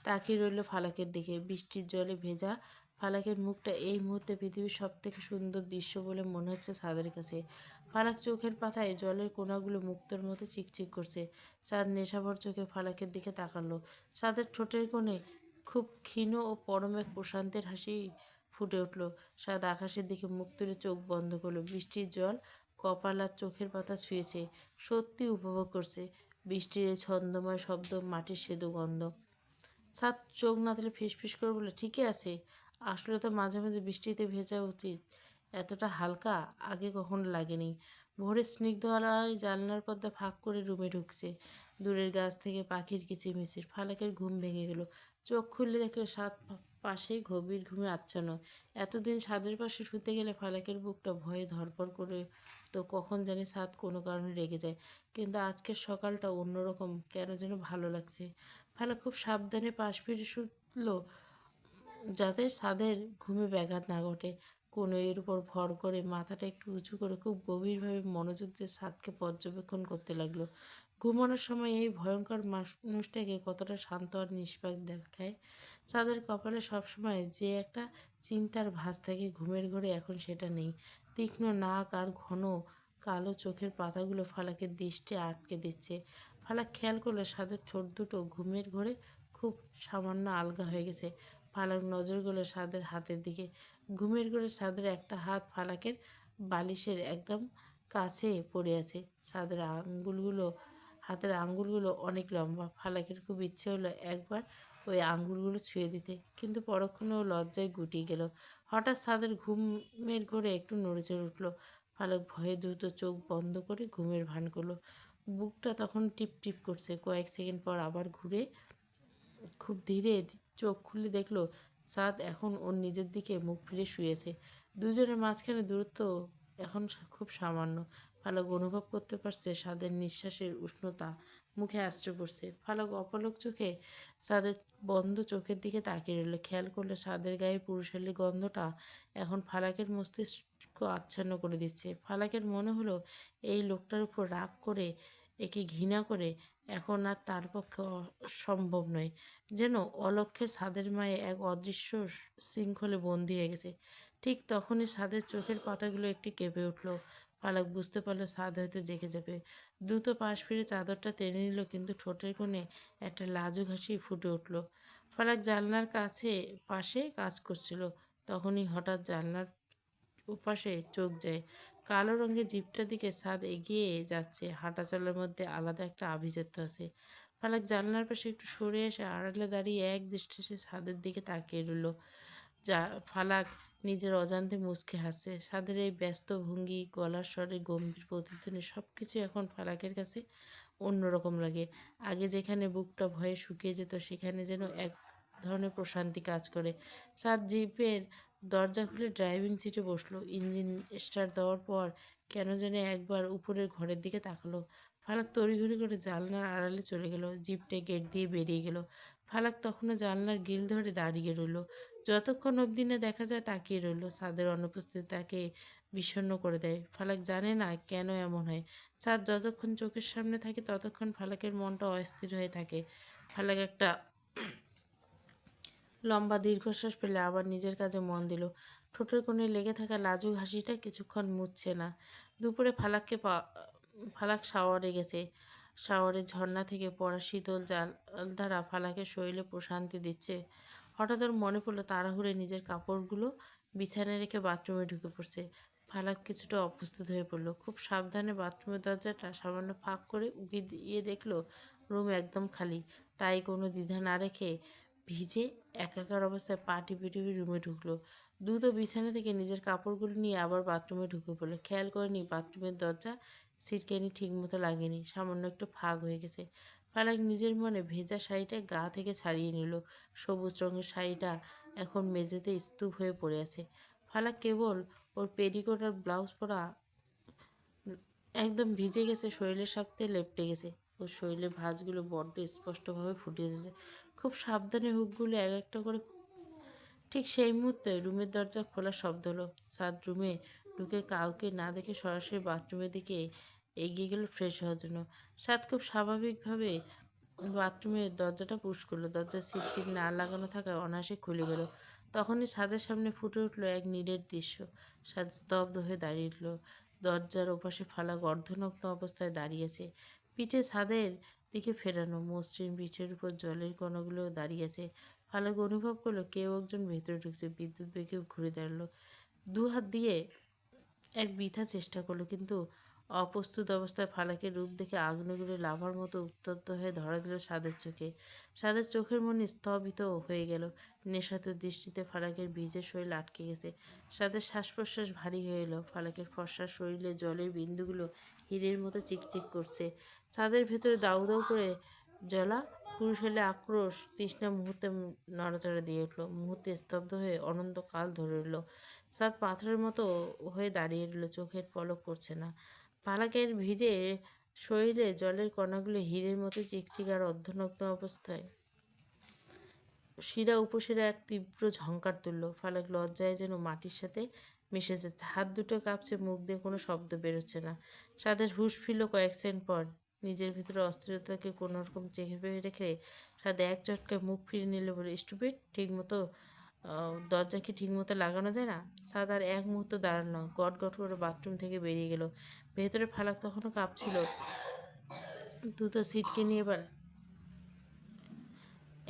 তাকিয়ে রইল ফালাকের দিকে। বৃষ্টির জলে ভেজা ফালাকের মুখটা এই মুহূর্তে পৃথিবীর সব থেকে সুন্দর দৃশ্য বলে মনে হচ্ছে সাদের কাছে। ফালাক চোখের পাতায় জলের কোনাগুলো মুক্তোর মতো চিকচিক করছে। চাঁদ নেশাভর চোখে ফালাকের দিকে তাকালো। চাঁদের ঠোঁটের কোণে খুব ক্ষীণ ও পরম এক প্রশান্তের হাসি ফুটে উঠল। সাদ আকাশের দিকে মুখ তুলে চোখ বন্ধ করলো। বৃষ্টির জল কপাল আর চোখের পাতা ছুঁয়েছে। সত্যি উপভোগ করছে বৃষ্টির এই ছন্দময় শব্দ, মাটির সেদু গন্ধ। ছাদ চোখ না তুলে ফিসফিস করে বলে, ঠিকই আছে, আসলে তো মাঝে মাঝে বৃষ্টিতে ভেজা উচিত। এতটা হালকা আগে কখনো লাগেনি। ভোরের স্নিগ্ধ আলোয় জানলার পর্দা ফাঁক করে রুমে ঢুকছে। দূরের গাছ থেকে পাখির কিচিরমিচির। ফালাকের ঘুম ভেঙে গেল। চোখ খুললে দেখলো সাত পাশেই গভীর ঘুমে আচ্ছন্ন। এতদিন ছাদের পাশে শুতে গেলে ফালাকের বুকটা ভয়ে ধড়ফড় করে, তো কখন জানি ছাদ কোনো কারণে রেগে যায়। কিন্তু আজকের সকালটা অন্যরকম, কেন যেন ভালো লাগছে। ফালাক খুব সাবধানে পাশ ফিরে শুতল, যাতে ছাদের ঘুমে ব্যাঘাত না ঘটে। কনুইয়ের উপর ভর করে মাথাটা একটু উঁচু করে খুব গভীরভাবে মনোযোগ দিয়ে ছাদকে পর্যবেক্ষণ করতে লাগলো। ঘুমানোর সময় এই ভয়ঙ্কর মানুষটাকে কতটা শান্ত আর নিষ্পাপ দেখায়। চাঁদের কপালে সবসময় যে একটা চিন্তার ভাঁজ থাকে, ঘুমের ঘরে এখন সেটা নেই। তীক্ষ্ণ নাক আর ঘন কালো চোখের পাতাগুলো ফালাকের দৃষ্টি আটকে দিচ্ছে। ফালাক খেয়াল করলো সাদের ঠোঁট দুটো ঘুমের ঘরে খুব সামান্য আলগা হয়ে গেছে। ফালাক নজর গেল সাদের হাতের দিকে। ঘুমের ঘরে সাদের একটা হাত ফালাকের বালিশের একদম কাছে পড়ে আছে। সাদের হাতের আঙ্গুলগুলো অনেক লম্বা। ফালাকের খুব ইচ্ছে হলো একবার ওই আঙ্গুলগুলো ছুঁয়ে দিতে, কিন্তু পরক্ষণে ও লজ্জায় গুটিয়ে গেল। হঠাৎ সাদের ঘুমের ঘরে একটু নড়েচড়ে উঠল। ফালাক ভয়ে দ্রুত চোখ বন্ধ করে ঘুমের ভান করলো। বুকটা তখন টিপ টিপ করছে। কয়েক সেকেন্ড পর আবার ঘুরে খুব ধীরে চোখ খুলে দেখলো চাঁদ এখন ওর নিজের দিকে মুখ ফিরে শুয়েছে। দুজনের মাঝখানে দূরত্ব এখন খুব সামান্য। ফালাক অনুভব করতে পারছে সাদের নিঃশ্বাসের উষ্ণতা মুখে আশ্রে পড়ছে। ফালাক অপলক চোখে সাদের বন্ধ চোখের দিকে তাকিয়ে রইল। খেয়াল করলে সাদের গায়ে পুরুষালী গন্ধটা এখন ফালাকের মস্তিষ্ক আচ্ছন্ন করে দিচ্ছে। ফালাকের মনে হলো এই লোকটার উপর রাগ করে, একে ঘৃণা করে এখন আর তার পক্ষে সম্ভব নয়। যেন অলক্ষ্যে ছাদের মায়ে এক অদৃশ্য শৃঙ্খলে বন্দী হয়ে গেছে। ঠিক তখনই ছাদের চোখের পাতাগুলো একটি কেঁপে উঠল। ফালাক বুঝতে পারলো ছাদ হয়তো জেগে যাবে। দ্রুত পাশ ফিরে চাদরটা টেনে নিল, কিন্তু ঠোঁটের কোণে একটা লাজুক হাসি ফুটে উঠল। ফালাক জানলার পাশে কাজ করছিল। তখনই হঠাৎ জানলার ওপাশে চোখ যায়। কালো রঙের জিপটার দিকে ছাদ এগিয়ে যাচ্ছে। হাঁটা চলার মধ্যে আলাদা একটা আভিজাত্য আছে। ফালাক জানলার পাশে একটু সরে এসে আড়ালে দাঁড়িয়ে এক দৃষ্টিতে ছাদের দিকে তাকিয়ে রইল। যা ফালাক নিজের অজান্তে মুচকে হাসছে। ছাদের এই ব্যস্ত ভঙ্গি, গলার স্বরে গম্ভীর প্রতিধ্বনি, সব কিছু এখন ফালাকের কাছে অন্যরকম লাগে। আগে যেখানে বুকটা ভয়ে শুকিয়ে যেত, সেখানে যেন এক ধরনের প্রশান্তি কাজ করে। চাঁদ জিপের দরজা খুলে ড্রাইভিং সিটে বসলো। ইঞ্জিন স্টার্ট দেওয়ার পর কেন যেন একবার উপরের ঘরের দিকে তাকালো। ফালাক তড়িঘড়ি করে জানলার আড়ালে চলে গেল। জিপটা গেট দিয়ে বেরিয়ে গেল। ফালাক তখনও জানলার গ্রিল ধরে দাঁড়িয়ে রইল। যতক্ষণ অবধি না দেখা যায় তাকিয়ে রইল। চাঁদের অনুপস্থিতি তাকে বিষণ্ণ করে দেয়। ফালাক জানে না কেন এমন হয়। চাঁদ যতক্ষণ চোখের সামনে থাকে ততক্ষণ ফালাকের মনটা অস্থির হয়ে থাকে। ফালাক একটা লম্বা দীর্ঘশ্বাস ফেলে আবার নিজের কাজে মন দিল। ঠোঁটের কোণে লেগে থাকা লাজুক হাসিটা কিছুক্ষণ মুছছে না। দুপুরে ফালাক শাওয়ারে গেছে। শাওয়ারের ঝর্ণা থেকে পড়া শীতল ধারা ফালাকের শরীরে প্রশান্তি দিচ্ছে। হঠাৎ ওর মনে পড়লো তাড়াহুড়ে নিজের কাপড়গুলো বিছানায় রেখে বাথরুমে ঢুকে পড়ছে। ফালাক কিছুটা অপ্রস্তুত হয়ে পড়লো। খুব সাবধানে বাথরুমের দরজাটা সামান্য ফাঁক করে উঁকি দিয়ে দেখলো রুম একদম খালি। তাই কোনো দ্বিধা না রেখে ভিজে একাকার অবস্থায় পা টিপে টিপে রুমে ঢুকলো। দ্রুত বিছানা থেকে নিজের কাপড়গুলো নিয়ে আবার বাথরুমে ঢুকে পড়লো। খেয়াল করেনি বাথরুমের দরজা সিটকানি ঠিক মতো লাগেনি, সামান্য একটু ফাঁক হয়ে গেছে। ফালাক নিজের মনে ভেজা শাড়িটা গা থেকে ছাড়িয়ে নিল। সবুজ রঙের শাড়িটা এখন মেঝেতে স্তূপ হয়ে পড়ে আছে। ফালাক কেবল ওর পেটিকোট আর ব্লাউজ পরা একদম ভিজে গেছে, শরীরের সাথে লেপ্টে গেছে। ওর শরীরের ভাঁজগুলো বড্ড স্পষ্টভাবে ফুটে এসেছে। খুব সাবধানে হুকগুলো এক একটা করে। ঠিক সেই মুহূর্তে রুমের দরজা খোলার শব্দ হলো। সাদ রুমে ঢুকে কাউকে না দেখে সরাসরি বাথরুমের দিকে এগিয়ে গেল ফ্রেশ হওয়ার জন্য। সাদ খুব স্বাভাবিকভাবে বাথরুমের দরজাটা পুশ করলো। দরজার সিটকিক না লাগানো থাকায় অনায়াসে খুলে গেল। তখনই ছাদের সামনে ফুটে উঠলো এক নীলের দৃশ্য। সাদ স্তব্ধ হয়ে দাঁড়িয়ে উঠল। দরজার ওপাশে ফালাক অর্ধনগ্ন অবস্থায় দাঁড়িয়েছে, পিঠে ছাদের দিকে ফেরানো, মসৃণ পিঠের উপর জলের কণাগুলো দাঁড়িয়েছে। ফালাক অনুভব করলো কেউ একজন ভেতরে ঢুকছে। বিদ্যুৎ বেগে ঘুরে দাঁড়ালো, দু হাত দিয়ে এক বৃথা চেষ্টা করলো, কিন্তু অপ্রস্তুত অবস্থায় ফালাকের রূপ দেখে আগ্নেয়গিরি লাভার মতো উত্তপ্ত হয়ে ধরা দিল সাদের চোখে। সাদের চোখের মনে স্থবিত হয়ে গেল। নেশাতুর দৃষ্টিতে ফালাকের ভিজে শরীর আটকে গেছে। সাদের শ্বাস প্রশ্বাস ভারী হয়ে এলো। ফালাকের ফর্সা শরীরে জলের বিন্দুগুলো হীরের মতো চিকচিক করছে। ছাদের ভেতরে দাউ দাউ করে জ্বলা পুরুষ হলে আক্রোশ তৃষ্ণা মুহূর্তে নড়াচড়া দিয়ে উঠল। মুহূর্তে স্তব্ধ হয়ে অনন্তকাল ধরে রইল। সাদ পাথরের মতো হয়ে দাঁড়িয়ে রইল, চোখের পলক পড়ছে না। পালাকের ভিজে শরীরে জলের কণাগুলো হীরের মতো চিকচিক আর অর্ধনগ্ন অবস্থায় শিরা উপশিরা এক তীব্র ঝংকার তুলল। ফালাক লজ্জায় যেন মাটির সাথে মিশে যাচ্ছে। হাত দুটো কাঁপছে, মুখ দিয়ে কোনো শব্দ বেরোচ্ছে না। সাদের হুঁশ ফিরল কয়েক সেকেন্ড পর। নিজের ভিতরে অস্থিরতাকে কোনোরকম চেপে রেখে সাদে এক ঝটকায় মুখ ফিরে নিল, বলে, স্টুপিড, ঠিক মতো দরজা কি ঠিক মতো লাগানো যায় না? সাদ আর এক মুহূর্ত দাঁড়াল না, গট গট করে বাথরুম থেকে বেরিয়ে গেল। ভেতরে ফালাক তখনও কাঁপছিল। দ্রুত সিটকে নিয়ে এবার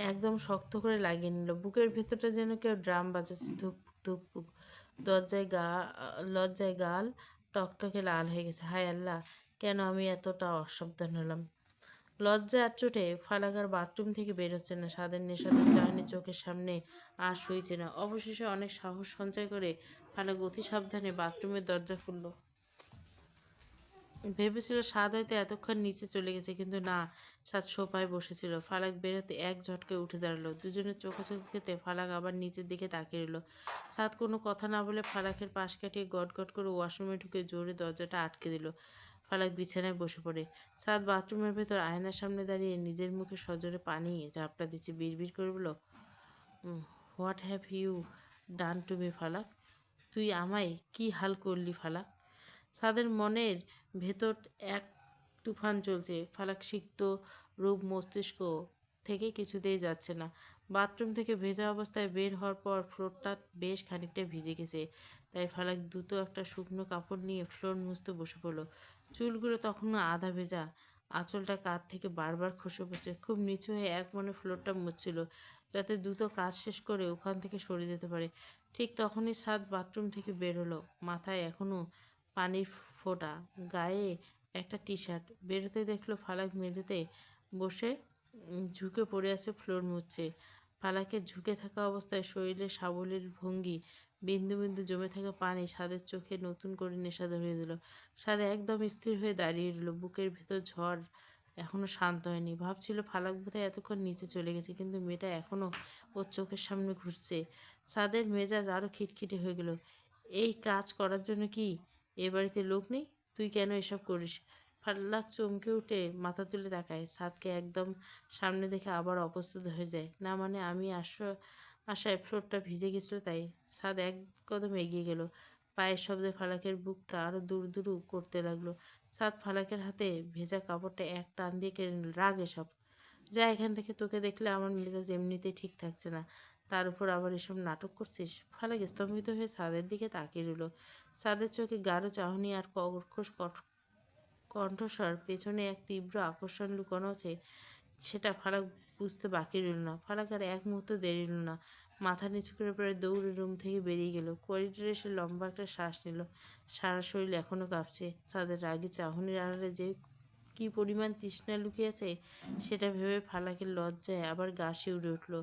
একদম শক্ত করে লাগিয়ে নিল। বুকের ভেতরটা যেন কেউ ড্রাম বাজাচ্ছে, ধুক ধুক। দরজায় গা লজ্জায় গাল টকটকে লাল হয়ে গেছে। হায় আল্লাহ, কেন আমি এতটা অসাবধান হলাম? লজ্জা আর চোটে ফালাকার বাথরুম থেকে বেরোচ্ছে না। স্বাদের নেশাদের চাহনি চোখের সামনে আর সইছে না। অবশেষে অনেক সাহস সঞ্চয় করে ফালাক অতি সাবধানে বাথরুমের দরজা খুলল। ভেবেছিল স্বাদ হয়তো এতক্ষণ নিচে চলে গেছে, কিন্তু না, স্বাদ সোফায় বসেছিল। ফালাক বেরোতে এক ঝটকে উঠে দাঁড়ালো। দুজনের চোখাচোখি খেতে ফালাক আবার নিচের দিকে তাকিয়ে রইল। স্বাদ কোনো কথা না বলে ফালাকের পাশ কাটিয়ে গট গট করে ওয়াশরুমে ঢুকে জোরে দরজাটা আটকে দিল। ফালাক বিছানায় বসে পড়ে। স্বাদ বাথরুমের ভেতর আয়নার সামনে দাঁড়িয়ে নিজের মুখে সজোরে পানি ঝাপটা দিচ্ছে। বিড়বিড় করে বলল, what have you done to me Falak? তুই আমায় কি হাল করলি ফালাক? সাদের মনের ভেতর এক তুফান চলছে। ফালাক সিক্ত রূপ মস্তিষ্ক থেকে কিছুতেই যাচ্ছে না। বাথরুম থেকে ভেজা অবস্থায় বের হওয়ার পর ফ্লোরটা বেশ খানিকটা ভিজে গেছে। তাই ফালাক দ্রুত একটা শুকনো কাপড় নিয়ে ফ্লোর মুছতে বসে পড়ল। চুলগুলো তখনও আধা ভেজা, আঁচলটা কাঁধ থেকে বারবার খসে পড়ছে। খুব নিচু হয়ে এক মনে ফ্লোরটা মুছছিল, যাতে দ্রুত কাজ শেষ করে ওখান থেকে সরে যেতে পারে। ঠিক তখনই সাদ বাথরুম থেকে বের হলো। মাথায় এখনও পানির ফোঁটা, গায়ে একটা টি শার্ট। বেরোতে দেখলো ফালাক মেঝেতে বসে ঝুঁকে পড়ে আছে, ফ্লোর মুছছে। ফালাকের ঝুঁকে থাকা অবস্থায় শরীরের সাবলীল ভঙ্গি, বিন্দু বিন্দু জমে থাকা পানি সাদের চোখে নতুন করে নেশা ধরিয়ে দিল। সাদে একদম স্থির হয়ে দাঁড়িয়ে রইল। বুকের ভেতর ঝড় এখনো শান্ত হয়নি। ভাবছিল ফালাক বোধহয় এতক্ষণ নিচে চলে গেছে, কিন্তু মেয়েটা এখনো ওর চোখের সামনে ঘুরছে। সাদের মেজাজ আরো খিটখিটে হয়ে গেল। এই কাজ করার জন্য কি এ বাড়িতে লোক নেই? তুই কেন এসব করিস? ফাল্লাক চমকে উঠে মাথা তুলে তাকায়। সাদকে একদম সামনে দেখে আবার অপ্রস্তুত হয়ে যায়। না মানে, আমি আশায় ফ্লোরটা ভিজে গেছিল তাই। সাদ এক কদম এগিয়ে গেল। পায়ের শব্দে ফালাকের বুকটা আরো দূর দূর করতে লাগলো। সাদ ফালাকের হাতে ভেজা কাপড়টা এক টান দিয়ে কেড়ে নিল। রাগ এসব, যা এখান থেকে, তোকে দেখলে আমার মেজাজ এমনিতেই ঠিক থাকছে না, তার উপর আবার এসব নাটক করছিস? ফালাক স্তম্ভিত হয়ে ছাদের দিকে তাকিয়ে রইল। ছাদের চোখে গাঢ় চাহনি আর কর্কশ কণ্ঠস্বর, পেছনে এক তীব্র আকর্ষণ লুকানো আছে, সেটা ফালাক বুঝতে বাকি রইল না। ফালাক আর এক মুহূর্ত দেরি রইল না। মাথা নিচু করে প্রায় দৌড়ে রুম থেকে বেরিয়ে গেল। করিডোরে এসে লম্বা একটা শ্বাস নিল। সারা শরীর এখনো কাঁপছে। ছাদের রাগী চাহনির আড়ালে যে কি পরিমাণ তৃষ্ণা লুকিয়ে আছে, সেটা ভেবে ফালাকের লজ্জায় আবার গা শিউরে উঠল।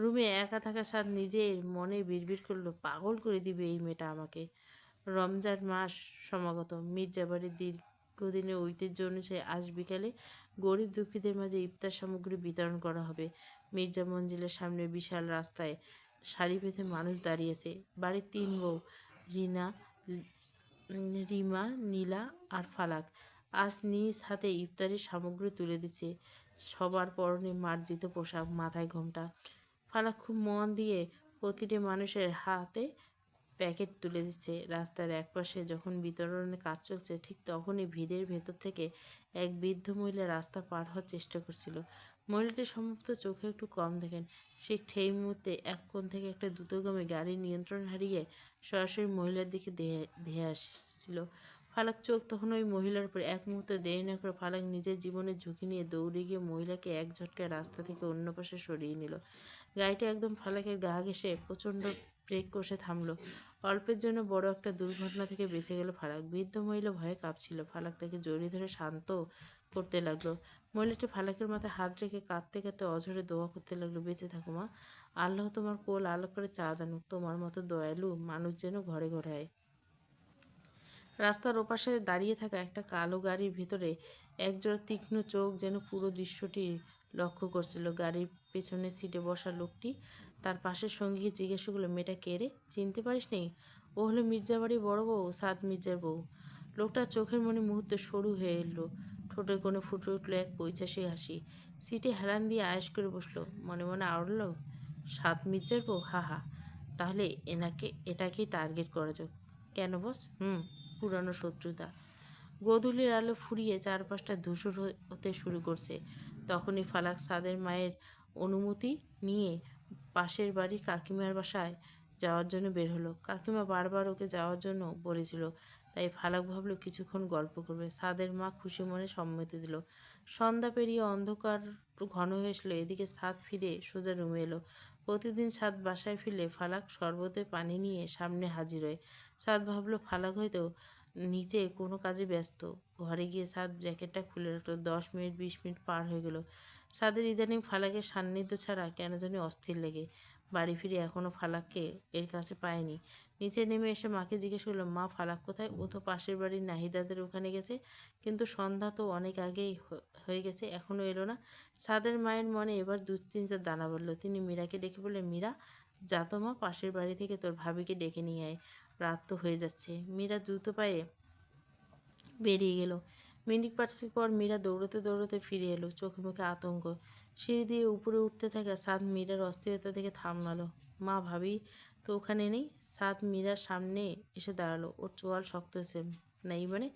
রুমে একা থাকা সাদ নিজের মনে বিড়বিড় করলো, পাগল করে দিবে এই মেয়েটা আমাকে। রমজান মাস সমাগত। মির্জাবাড়ির দীর্ঘদিনের ঐতিহ্য অনুযায়ী আজ বিকালে গরিব দুঃখীদের মাঝে ইফতার সামগ্রী বিতরণ করা হবে। মির্জা মঞ্জিলের সামনে বিশাল রাস্তায় শাড়ি বেঁধে মানুষ দাঁড়িয়েছে। বাড়ির ৩ বউ, রিনা, রিমা, নীলা আর ফালাক আজ নিজ হাতে ইফতারির সামগ্রী তুলে দিচ্ছে। সবার পরনে মার্জিত পোশাক, মাথায় ঘোমটা। ফালাক খুব মন দিয়ে প্রতিটি মানুষের হাতে প্যাকেট তুলে দিচ্ছে। রাস্তার একপাশে যখন বিতরণের কাজ চলছে, ঠিক তখনই ভিড়ের ভেতর থেকে এক বৃদ্ধ মহিলা রাস্তা পার হওয়ার চেষ্টা করছিল। মহিলাটি সম্ভবত চোখে একটু কম দেখেন। ঠিক সেই মুহূর্তে এক কোণ থেকে একটা দ্রুতগামী গাড়ির নিয়ন্ত্রণ হারিয়ে সরাসরি মহিলার দিকে ধেয়ে আসছিল। ফালাক চোখ তখন ওই মহিলার উপর। এক মুহূর্তে দেরি না করে ফালাক নিজের জীবনের ঝুঁকি নিয়ে দৌড়ে গিয়ে মহিলাকে এক ঝটকায় রাস্তা থেকে অন্য পাশে সরিয়ে নিল। গাড়িটা একদম ফালাকের গা ঘেঁষে প্রচণ্ড ব্রেক কষে থামলো। অল্পের জন্য বড় একটা দুর্ঘটনা থেকে বেঁচে গেল ফালাক। বৃদ্ধ মহিলা ভয়ে কাঁপছিল। ফালাক তাকে জড়িয়ে ধরে শান্ত করতে লাগলো। মহিলাটি ফালাকের মাথায় হাত রেখে কাঁদতে কাঁদতে অঝরে দোয়া করতে লাগলো, বেঁচে থাকো মা, আল্লাহ তোমার কোল আলো করে চাঁদ আনুক, তোমার মতো দয়ালু মানুষ যেন ঘরে ঘরে হয়। রাস্তার ওপাশে দাঁড়িয়ে থাকা একটা কালো গাড়ির ভিতরে একজোড়া তীক্ষ্ণ চোখ যেন পুরো দৃশ্যটি লক্ষ্য করছিল। গাড়ির পেছনের সিটে বসা লোকটি তার পাশের সঙ্গীকে জিজ্ঞাসা করলো, মেয়েটা কে রে, চিনতে পারিস নি? ও হলো মির্জাবাড়ির বড় বউ, সাদ মির্জার বউ। লোকটার চোখের মনে মুহূর্তে সরু হয়ে এলো। ঠোঁটের কোণে ফুটে উঠলো এক পৈশাচিক হাসি। সিটে হেলান দিয়ে আয়েশ করে বসলো। মনে মনে আওড়ল, সাদ মির্জার বউ, হা হা। তাহলে এটাকেই টার্গেট করা যাক। কেন বস? পুরানো শত্রুতা। গোধূলির আলো ফুরিয়ে চারপাশটা ধূসর হতে শুরু করছে। তখনই ফালাক সাদের মায়ের অনুমতি নিয়ে পাশের বাড়ির কাকিমার বাসায় যাওয়ার জন্য বের হলো। কাকিমা বারবার ওকে যাওয়ার জন্য বলেছিল, তাই ফালাক ভাবলো কিছুক্ষণ গল্প করবে। সাদের মা খুশি মনে সম্মতি দিল। সন্ধ্যা পেরিয়ে অন্ধকার ঘন হয়ে এসলো। এদিকে সাদ ফিরে সোজা রুমে এলো। প্রতিদিন সাদ বাসায় ফিরলে ফালাক শরবতে পানি নিয়ে সামনে হাজির হয়। সাদ ভাবলো ফালাক হয়তো নিচে কোনো কাজে ব্যস্ত। ঘরে গিয়ে সাদ জ্যাকেটটা খুলে রাখলো। 10 মিনিট 20 মিনিট পার হয়ে গেল। সাদের ইদানিং ফালাকের সান্নিধ্য ছাড়া কেন জানি অস্থির লেগে। বাড়ি ফিরে এখনও ফালাককে এর কাছে পায়নি। নিচে নেমে এসে মাকে জিজ্ঞেস করলো, মা ফালাক কোথায়? ও তো পাশের বাড়ির নাহিদাদের ওখানে গেছে, কিন্তু সন্ধ্যা তো অনেক আগেই হয়ে গেছে, এখনও এলো না। সাদের মায়ের মনে এবার দুশ্চিন্তার দানা বাঁধল। তিনি মীরাকে ডেকে বললেন, মীরা, যা তো মা, পাশের বাড়ি থেকে তোর ভাবিকে ডেকে নিয়ে আয়, রাত তো হয়ে যাচ্ছে। মীরা দ্রুত পায়ে বেরিয়ে গেল। মিনিট পাঁচেক পর মীরা দৌড়তে দৌড়তে ফিরে এলো, চোখে মুখে আতঙ্ক। সিঁড়ি দিয়ে উপরে উঠতে থাকা সাদ মীরার অস্থিরতা দেখে থামলালো। মা, ভাবি তো ওখানে নেই। সাদ মীরার সামনে এসে দাঁড়ালো। ওর চোয়াল শক্ত হয়েছে। নেই মানে?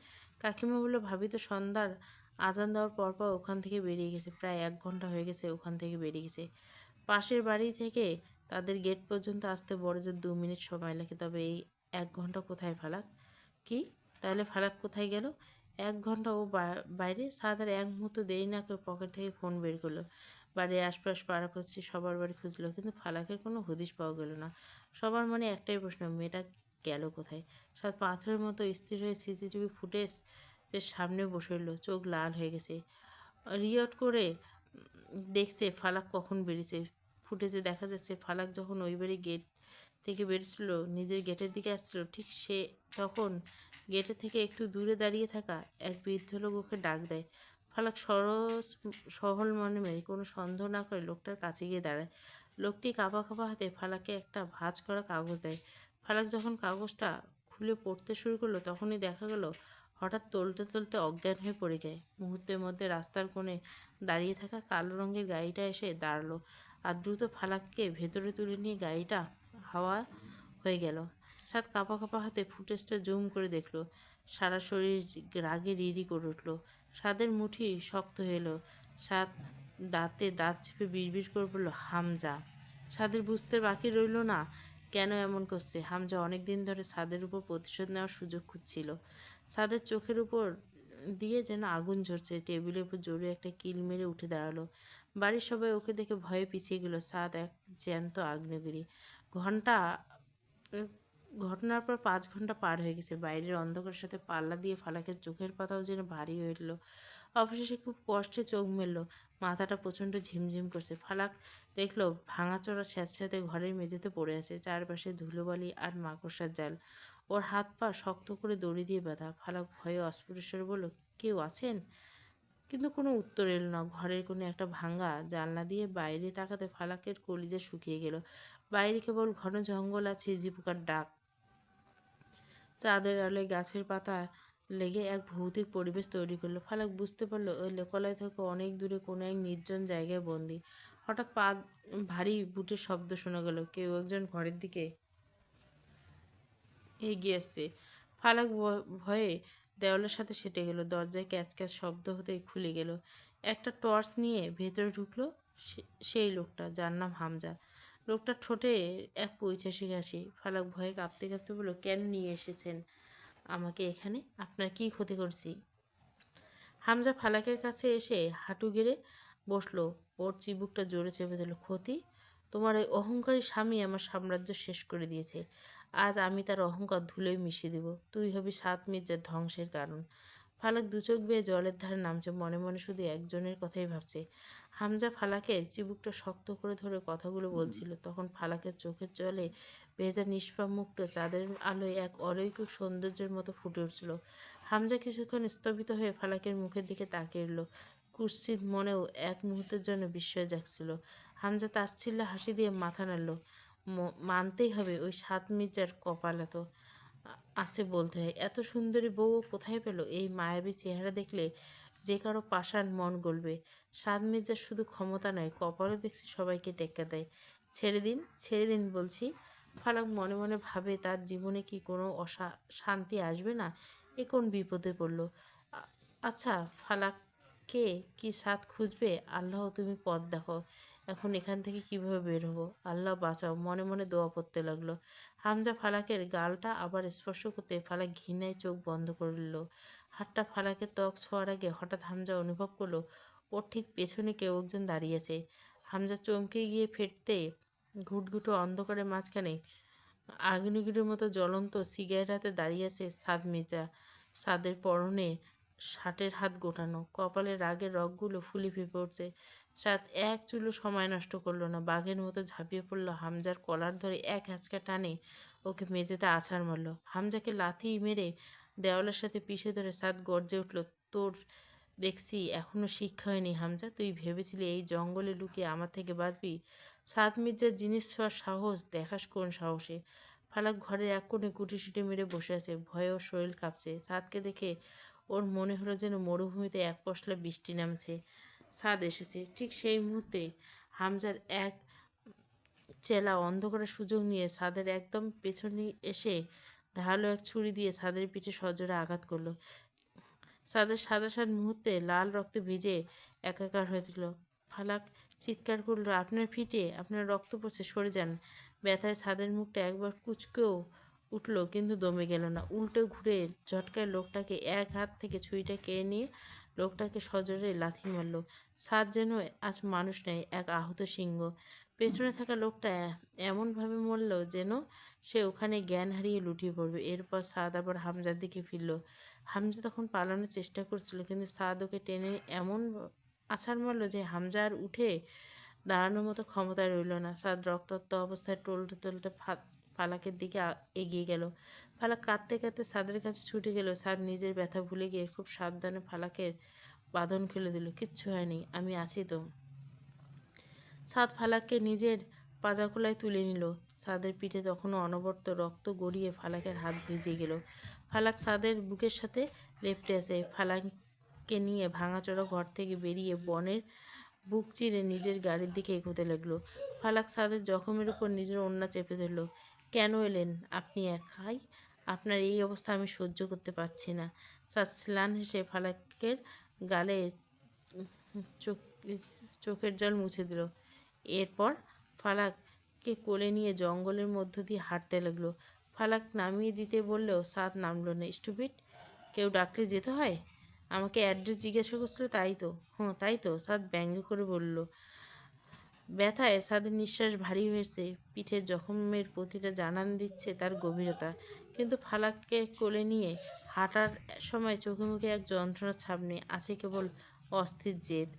কাকিমা বললো, ভাবি তো সন্ধ্যার আজান দেওয়ার পর ওখান থেকে বেরিয়ে গেছে। প্রায় 1 ঘন্টা হয়ে গেছে ওখান থেকে বেরিয়ে গেছে। পাশের বাড়ি থেকে তাদের গেট পর্যন্ত আসতে বড়জোর 2 মিনিট সময় লাগে। তবে এই 1 ঘন্টা কোথায় ফালাক? কি? তাহলে ফারাক কোথায় গেল? 1 ঘন্টা ও বাইরে। সাদ আর এক মুহূর্ত দেরি না করে পকেট থেকে ফোন বের করলো। বাড়ির আশপাশ পাড়াপড়শি সবার বাড়ি খুঁজলো, কিন্তু ফালাকের কোনো হদিশ পাওয়া গেল না। সবার মনে একটাই প্রশ্ন, মেয়েটা গেল কোথায়? সাদ পাথরের মতো স্থির হয়ে সিসিটিভি ফুটেজ এর সামনে বসে রইল, চোখ লাল হয়ে গেছে। রিয়ট করে দেখছে ফালাক কখন বেরিয়েছে। ফুটেজে দেখা যাচ্ছে ফালাক যখন ওই বাড়ির গেট থেকে বেরিয়েছিল, নিজের গেটের দিকে আসছিল, ঠিক সে তখন গেটের থেকে একটু দূরে দাঁড়িয়ে থাকা এক বৃদ্ধ লোক ওকে ডাক দেয়। ফালাক সহল মনে কোনো সন্দেহ না করে লোকটার কাছে গিয়ে দাঁড়ায়। লোকটি কাঁপা কাঁপা হাতে ফালাককে একটা ভাঁজ করা কাগজ দেয়। ফালাক যখন কাগজটা খুলে পড়তে শুরু করলো, তখনই দেখা গেল হঠাৎ টলতে টলতে অজ্ঞান হয়ে পড়ে যায়। মুহূর্তের মধ্যে রাস্তার কোণে দাঁড়িয়ে থাকা কালো রঙের গাড়িটা এসে দাঁড়ালো আর দ্রুত ফালাককে ভেতরে তুলে নিয়ে গাড়িটা হাওয়া হয়ে গেল। সাদ কাঁপা কাঁপা হাতে ফুটেজটা জুম করে দেখলো। সারা শরীর রাগে রিরি করে উঠল। সাদের মুঠি শক্ত হয়ে এলো। সাদ দাঁতে দাঁত চেপে বিড়বিড় করে বলল, হামজা। সাদের বুঝতে বাকি রইল না কেন এমন করছে। হামজা অনেক দিন ধরে সাদের উপর প্রতিশোধ নেওয়ার সুযোগ খুঁজছিল। সাদের চোখের উপর দিয়ে যেন আগুন ঝরছে। টেবিলের উপর জোরে একটা কিল মেরে উঠে দাঁড়ালো। বাড়ির সবাই ওকে দেখে ভয়ে পিছিয়ে গেল। সাদ এক জ্যান্ত আগ্নেয়গিরি। ঘন্টা ঘটনার পর 5 ঘন্টা পার হয়ে গেছে। বাইরের অন্ধকারের সাথে পাল্লা দিয়ে ফালাকের চোখের পাতাও যেন ভারী হয়ে এলো। অবশেষে খুব কষ্টে চোখ মেলল। মাথাটা প্রচণ্ড ঝিমঝিম করছে। ফালাক দেখলো ভাঙাচোরা স্যাঁতস্যাঁতে ঘরের মেঝেতে পড়ে আছে, চারপাশে ধুলোবালি আর মাকড়সার জাল। ওর হাত পা শক্ত করে দড়ি দিয়ে বাঁধা। ফালাক ভয়ে অস্ফুট বলল, কেউ আছেন? কিন্তু কোনো উত্তর এলো না। ঘরের কোনো একটা ভাঙা জানলা দিয়ে বাইরে তাকাতে ফালাকের কলিজা শুকিয়ে গেল। বাইরে কেবল ঘন জঙ্গল আর ঝিঁঝি পোকার ডাক। চাঁদের আলোয় গাছের পাতা লেগে এক ভৌতিক পরিবেশ তৈরি করলো। ফালাক বুঝতে পারলো ওই লোকালয় থেকে অনেক দূরে কোনো এক নির্জন জায়গায় বন্দি। হঠাৎ পা ভারী বুটের শব্দ শোনা গেল। কেউ একজন ঘরের দিকে এগিয়ে আসছে। ফালাক ভয়ে দেওয়ালের সাথে সেটে গেল। দরজায় ক্যাচ ক্যাচ শব্দ হতেই খুলে গেল। একটা টর্চ নিয়ে ভেতরে ঢুকলো সেই লোকটা, যার নাম হামজা। লোকটার ঠোঁটে এক পৈশাচিক হাসি। ফালাক ভয়ে কাঁপতে কাঁপতে বলল, কেন নিয়ে এসেছেন আমাকে এখানে? আপনার কি ক্ষতি করছি? হামজা ফালাকের কাছে এসে হাঁটু গেড়ে বসলো। ওর চিবুকটা জোরে চেপে দিল। ক্ষতি? তোমার ওই অহংকারী স্বামী আমার সাম্রাজ্য শেষ করে দিয়েছে। আজ আমি তার অহংকার ধুলোয় মিশিয়ে দেব। তুই হবি সাত মির্জার ধ্বংসের কারণ। ফালাক দুচোখ বেয়ে জলের ধারে নামছে, মনে মনে শুধু একজনের কথাই ভাবছে। হামজা ফালাকের চিবুকটা শক্ত করে ধরে কথাগুলো বলছিল। তখন ফালাকের চোখের জলে ভেজা নিষ্পাপ মুখটা চাঁদের আলোয় এক অলৌকিক সৌন্দর্যের মতো ফুটে উঠছিল। হামজা কিছুক্ষণ স্থবিত হয়ে ফালাকের মুখের দিকে তাকিয়ে রইল। কুৎসিত মনেও এক মুহূর্তের জন্য বিস্ময় জাগছিল। হামজা তাচ্ছিল্যে হাসি দিয়ে মাথা নাড়ল। মানতেই হবে, ওই সাত মির্জার কপাল এত আছে বলতে হয়। এত সুন্দরী বউ কোথায় পেল? এই মায়াবী চেহারা দেখলে যে কারো পাষাণ মন গলবে। সাত মির্জার শুধু ক্ষমতা নয়, কপালও দেখছি সবাইকে টেক্কা দেয়। ছেড়ে দিন, ছেড়ে দিন বলছি। ফালাক মনে মনে ভাবে, তার জীবনে কি কোনো শান্তি আসবে না? এ কোন বিপদে পড়ল? আচ্ছা, ফালাককে কি সাত খুঁজবে? আল্লাহ, তুমি পথ দেখো। এখন এখান থেকে কিভাবে বের হবো? আল্লাহ বাঁচাও। মনে মনে দোয়া পড়তে লাগলো। হামজা ফালাকের গালটা আবার স্পর্শ করতে ফালাক ঘৃণায় চোখ বন্ধ করল। হাতটা ফালাকের ত্বক ছোঁয়ার আগে হঠাৎ হামজা অনুভব করলো ওর ঠিক পেছনে কেউ একজন দাঁড়িয়েছে। হামজা চমকে গিয়ে ফেটতে ঘুটঘুটো অন্ধকারের মাঝখানে আগ্নেয়গিরির মতো জ্বলন্ত সিগারেট হাতে দাঁড়িয়ে আছে সাদ মির্জা। সাদের পরনে শার্টের হাত গোটানো, কপালে রাগের রগগুলো ফুলে ফেঁপে উঠছে। সাদ এক চুলো সময় নষ্ট করলো না, বাঘের মতো ঝাঁপিয়ে পড়লো হামজার কলার ধরে এক হ্যাঁচকা টানে ওকে মেঝেতে আছাড় মারলো। হামজাকে লাথি মেরে দেওয়ালের সাথে পিষে ধরে সাদ গর্জে উঠল, তোর দেখছি এখনো শিক্ষা হয়নি হামজা। তুই ভেবেছিলি এই জঙ্গলে লুকিয়ে আমার থেকে বাঁচবি? সাদ মির্জার জিনিস ছোঁয়ার সাহস দেখাস কোন সাহসে? ফালাক ঘরের এক কোণে গুটিসুটি মেরে বসে আছে, ভয়ে ওর শরীর কাঁপছে। সাদকে দেখে ওর মনে হলো যেন মরুভূমিতে এক পশলা বৃষ্টি নামছে। সাদ এসেছে। ঠিক সেই মুহূর্তে হামজার এক চেলা অন্ধকারের সুযোগ নিয়ে সাদের একদম পেছনে এসে ধারালো এক ছুরি দিয়ে সাদের পিঠে সজোরে আঘাত করলো। সাদের সাদা শার্ট মুহূর্তে লাল রক্তে ভিজে একাকার হয়ে দিল। ফালাক চিৎকার করলো, আপনার ফিটে, আপনার রক্ত পড়ছে, সরে যান। ব্যথায় সাদের মুখটা একবার কুঁচকেও উঠল, কিন্তু দমে গেল না। উল্টো ঘুরে ঝটকায় লোকটাকে এক হাত থেকে ছুরিটা কেড়ে নিয়ে লোকটাকে সজোরে লাথি মারল। সাদ যেন আজ মানুষ নেয়, এক আহত সিংহ। পেছনে থাকা লোকটা এমনভাবে মরল যেন সে ওখানে জ্ঞান হারিয়ে লুটিয়ে পড়বে। এরপর সাদ আবার হামজার দিকে ফিরল। হামজা তখন পালানোর চেষ্টা করছিল, কিন্তু সাদ ওকে টেনে এমন আছাড় মারল যে হামজা আর উঠে দাঁড়ানোর মতো ক্ষমতা রইল না। সাদ রক্তাক্ত অবস্থায় টলতে টলতে ফালাকের দিকে এগিয়ে গেল। ফালাক কাঁদতে কাঁদতে সাদের কাছে ছুটে গেল। সাদ নিজের ব্যথা ভুলে গিয়ে খুব সাবধানে ফালাকের বাঁধন খুলে দিল। কিচ্ছু হয়নি, আমি আছি তো। সাদ ফালাককে নিজের পাজাখোলায় তুলে নিল। সাদের পিঠে তখনও অনবরত রক্ত গড়িয়ে ফালাকের হাত ভিজে গেল। ফালাক সাদের বুকের সাথে লেপ্টে আছে। ফালাককে নিয়ে ভাঙাচোরা ঘর থেকে বেরিয়ে বনের বুক চিরে নিজের গাড়ির দিকে এগোতে লাগলো। ফালাক সাদের জখমের উপর নিজের ওড়না চেপে ধরল। কেন এলেন আপনি একাই? আপনার এই অবস্থা আমি সহ্য করতে পারছি না। সাদ স্লান হেসে ফালাকের গালে চোখ চোখের জল মুছে দিল। এরপর ফালাককে কোলে নিয়ে জঙ্গলের মধ্য দিয়ে হাঁটতে লাগলো। ফালাক নামিয়ে দিতে বললেও সাদ নামলো না। স্টুপিড, কেউ ডাকলে যেতে হয়? আমাকে অ্যাড্রেস জিজ্ঞাসা করছিল, তাই তো? হ্যাঁ তাই তো, সাদ ব্যঙ্গ করে বলল। ব্যথায় সাদের নিঃশ্বাস ভারী হয়েছে। পিঠের জখমের প্রতিটা জানান দিচ্ছে তার গভীরতা। কিন্তু ফালাককে কোলে নিয়ে হাঁটার সময় চোখে মুখে এক যন্ত্রণার ছাপ নেই, আছে কেবল অস্থির জেদ।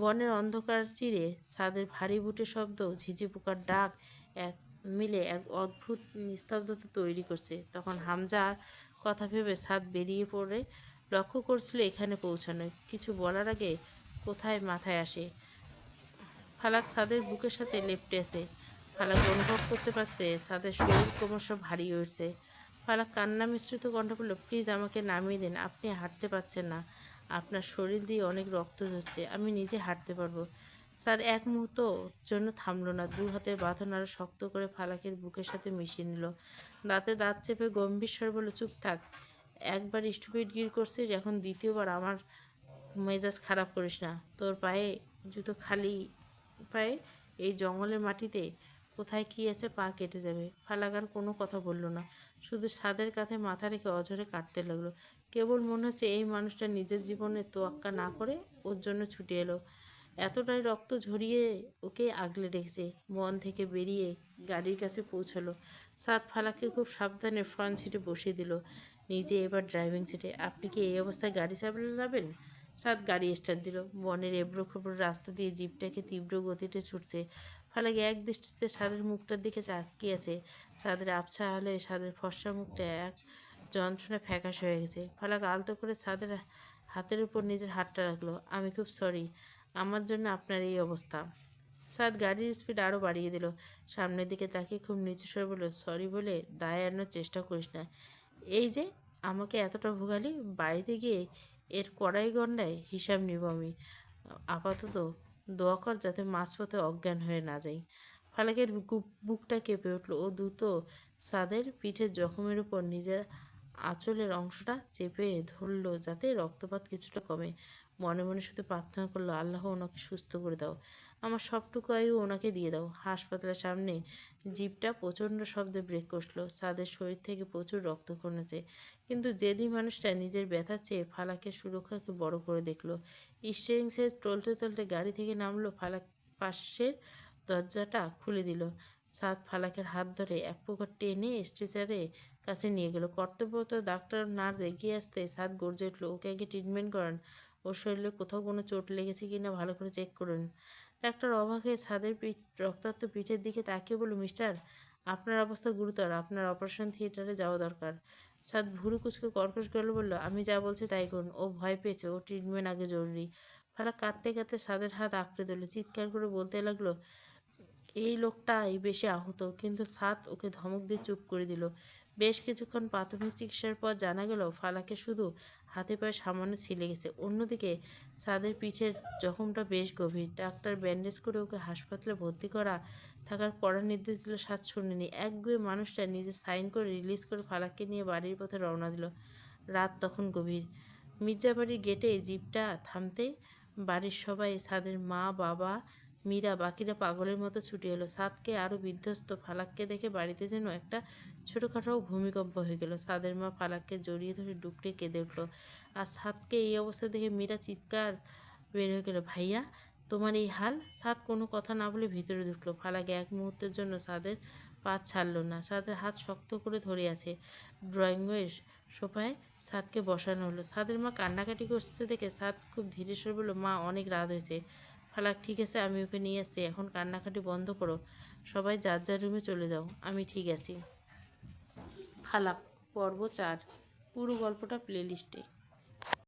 বনের অন্ধকার চিরে ছাদের ভারী বুটের শব্দ, ঝিঝি পোকার ডাক এক মিলে এক অদ্ভুত নিস্তব্ধতা তৈরি করছে। তখন হামজার কথা ভেবে ছাদ বেরিয়ে পড়ে লক্ষ্য করছিল এখানে পৌঁছানো। কিছু বলার আগে কোথায় মাথায় আসে ফালাক ছাদের বুকের সাথে লেপ্টে আছে। ফালাক অনুভব করতে পারছে সাদের শরীর ক্রমশ ভারী উঠছে। ফালাক কান্না মিশ্রিত কণ্ঠ বলল, প্লিজ আমাকে নামিয়ে দিন, আপনি হাঁটতে পারছেন না, আপনার শরীর দিয়ে অনেক রক্ত ঝরছে, আমি নিজে হাঁটতে পারবো। স্যার এক মুহূর্ত জন্য থামলো না, দু হাতের বাঁধন আরো শক্ত করে ফালাকের বুকের সাথে মিশিয়ে নিল। দাঁতে দাঁত চেপে গম্ভীর স্বরে বলল, চুপ থাক, একবার স্টুপিড গির করছিস, এখন দ্বিতীয়বার আমার মেজাজ খারাপ করিস না। তোর পায়ে জুতো, খালি পায়ে এই জঙ্গলের মাটিতে কোথায় কী আছে, পা কেটে যাবে। ফালাক আর কোনো কথা বলল না, শুধু ছাদের কাঁধে মাথা রেখে অঝরে কাটতে লাগলো। কেবল মনে হচ্ছে এই মানুষটা নিজের জীবনে তোয়াক্কা না করে ওর জন্য ছুটে এলো, এতটাই রক্ত ঝরিয়ে ওকে আগলে রেখেছে। মন থেকে বেরিয়ে গাড়ির কাছে পৌঁছালো। সাদ ফালাককে খুব সাবধানে ফ্রন্ট সিটে বসিয়ে দিল, নিজে এবার ড্রাইভিং সিটে। আপনি কি এই অবস্থায় গাড়ি চালাবেন? সাদ গাড়ি স্টার্ট দিল। বনের এবড়ো খেবড়ো রাস্তা দিয়ে জিপটাকে তীব্র গতিতে ছুটছে। ফালাক এক দৃষ্টিতে সাদের মুখটার দিকে তাকিয়ে আছে। সাদের আবছা হলে সাদের ফর্সা মুখটা এক যন্ত্রণা ফ্যাকাশ হয়ে গেছে। ফালাক আলতো করে সাদের হাতের উপর নিজের হাতটা রাখলো। আমি খুব সরি, আমার জন্য আপনার এই অবস্থা। সাদ গাড়ির স্পিড আরও বাড়িয়ে দিল। সামনের দিকে তাকিয়ে খুব নিচু স্বরে বলল, সরি বলে দায় এড়ানোর চেষ্টা করিস না। এই যে আমাকে এতটা ভোগালি, বাড়িতে গিয়ে এর কড়াই গণ্ডায় হিসাব নিব আমি। আপাতত দোয়া কর যাতে মাঝপথে অজ্ঞান হয়ে না যাই। ফালাকের বুকটা কেঁপে উঠল। ও দ্রুত সাদের পিঠের জখমের উপর নিজের আঁচলের অংশটা চেপে ধরল যাতে রক্তপাত কিছুটা কমে। মনে মনে শুধু প্রার্থনা করলো, আল্লাহ ওনাকে সুস্থ করে দাও, আমার সবটুকু আয়ু ওনাকে দিয়ে দাও। হাসপাতালের সামনে জিপটা প্রচণ্ড শব্দে ব্রেক কষলো। সাদের শরীর থেকে প্রচুর রক্ত কমেছে, কিন্তু জেদি মানুষটা নিজের ব্যথা চেয়ে ফালাকের সুরক্ষাকে বড় করে দেখলো। স্টিয়ারিং সে টলতে টলতে গাড়ি থেকে নামলো। ফালাক পাশের দরজাটা খুলে দিল। সাদ ফালাকের হাত ধরে এক প্রকার টেনে স্ট্রেচারে কাছে নিয়ে গেল। কর্তব্যরত ডাক্তার নার্স এগিয়ে আসতে সাদ গর্জে উঠল, ওকে আগে ট্রিটমেন্ট করান, ওর শরীরে কোথাও কোনো চোট লেগেছে কিনা ভালো করে চেক করুন। ডাক্তার অবাক হয়ে ছাদের রক্তাক্ত পিঠের দিকে তাকিয়ে বলল, মিস্টার, আপনার অবস্থা গুরুতর, আপনার অপারেশন থিয়েটারে যাওয়া দরকার। সাদ ভুরু কুচকে কর্কশ গলে বলল, আমি যা বলছি তাই করুন, ও ভয় পেয়েছে, ও ট্রিটমেন্ট আগে জরুরি। ফারাক কাঁদতে কাঁদতে সাদের হাত আঁকড়ে ধরল, চিৎকার করে বলতে লাগলো, এই লোকটাই বেশি আহত। কিন্তু সাদ ওকে ধমক দিয়ে চুপ করে দিল। বেশ কিছুক্ষণ প্রাথমিক চিকিৎসার পর জানা গেল ফালাকে শুধু হাতে পায়ে সামান্য ছিলে গেছে। অন্যদিকে সাদের পিঠের জখমটা বেশ গভীর। ডাক্তার ব্যান্ডেজ করে ওকে হাসপাতালে ভর্তি করা থাকার কড়া নির্দেশ দিল। সাদ শুনেনি। একগুঁয়ে মানুষটা নিজে সাইন করে রিলিজ করে ফালাককে নিয়ে বাড়ির পথে রওনা দিল। রাত তখন গভীর। মির্জাবাড়ির গেটে জিপটা থামতেই বাড়ির সবাই, সাদের মা, বাবা, মীরা, বাকিরা পাগলের মতো ছুটে এলো। সাদকে আরও বিধ্বস্ত। ফালাককে দেখে বাড়িতে যেন একটা ছোটোখাটো ভূমিকম্প হয়ে গেল। সাদের মা ফালাককে জড়িয়ে ধরে ডুকরে কেঁদে উঠল। আর সাদকে এই অবস্থা দেখে মীরা চিৎকার বের হয়ে গেল, ভাইয়া, তোমার এই হাল! সাদ কোনো কথা না বলে ভিতরে ঢুকলো। ফালাক এক মুহূর্তের জন্য সাদের পা ছাড়ল না। সাদের হাত শক্ত করে ধরে আছে। ড্রয়িংয়ের সোফায় সাদকে বসানো হলো। সাদের মা কান্নাকাটি করছে দেখে সাদ খুব ধীরে সরে বলল, মা, অনেক রাত হয়েছে। ফালাক, ঠিক আছে, আমি ওকে নিয়ে আসছি, এখন কান্নাকাটি বন্ধ করো, সবাই যার যার রুমে চলে যাও, আমি ঠিক আছি। ফালাক পর্ব 4, পুরো গল্পটা প্লেলিস্টে।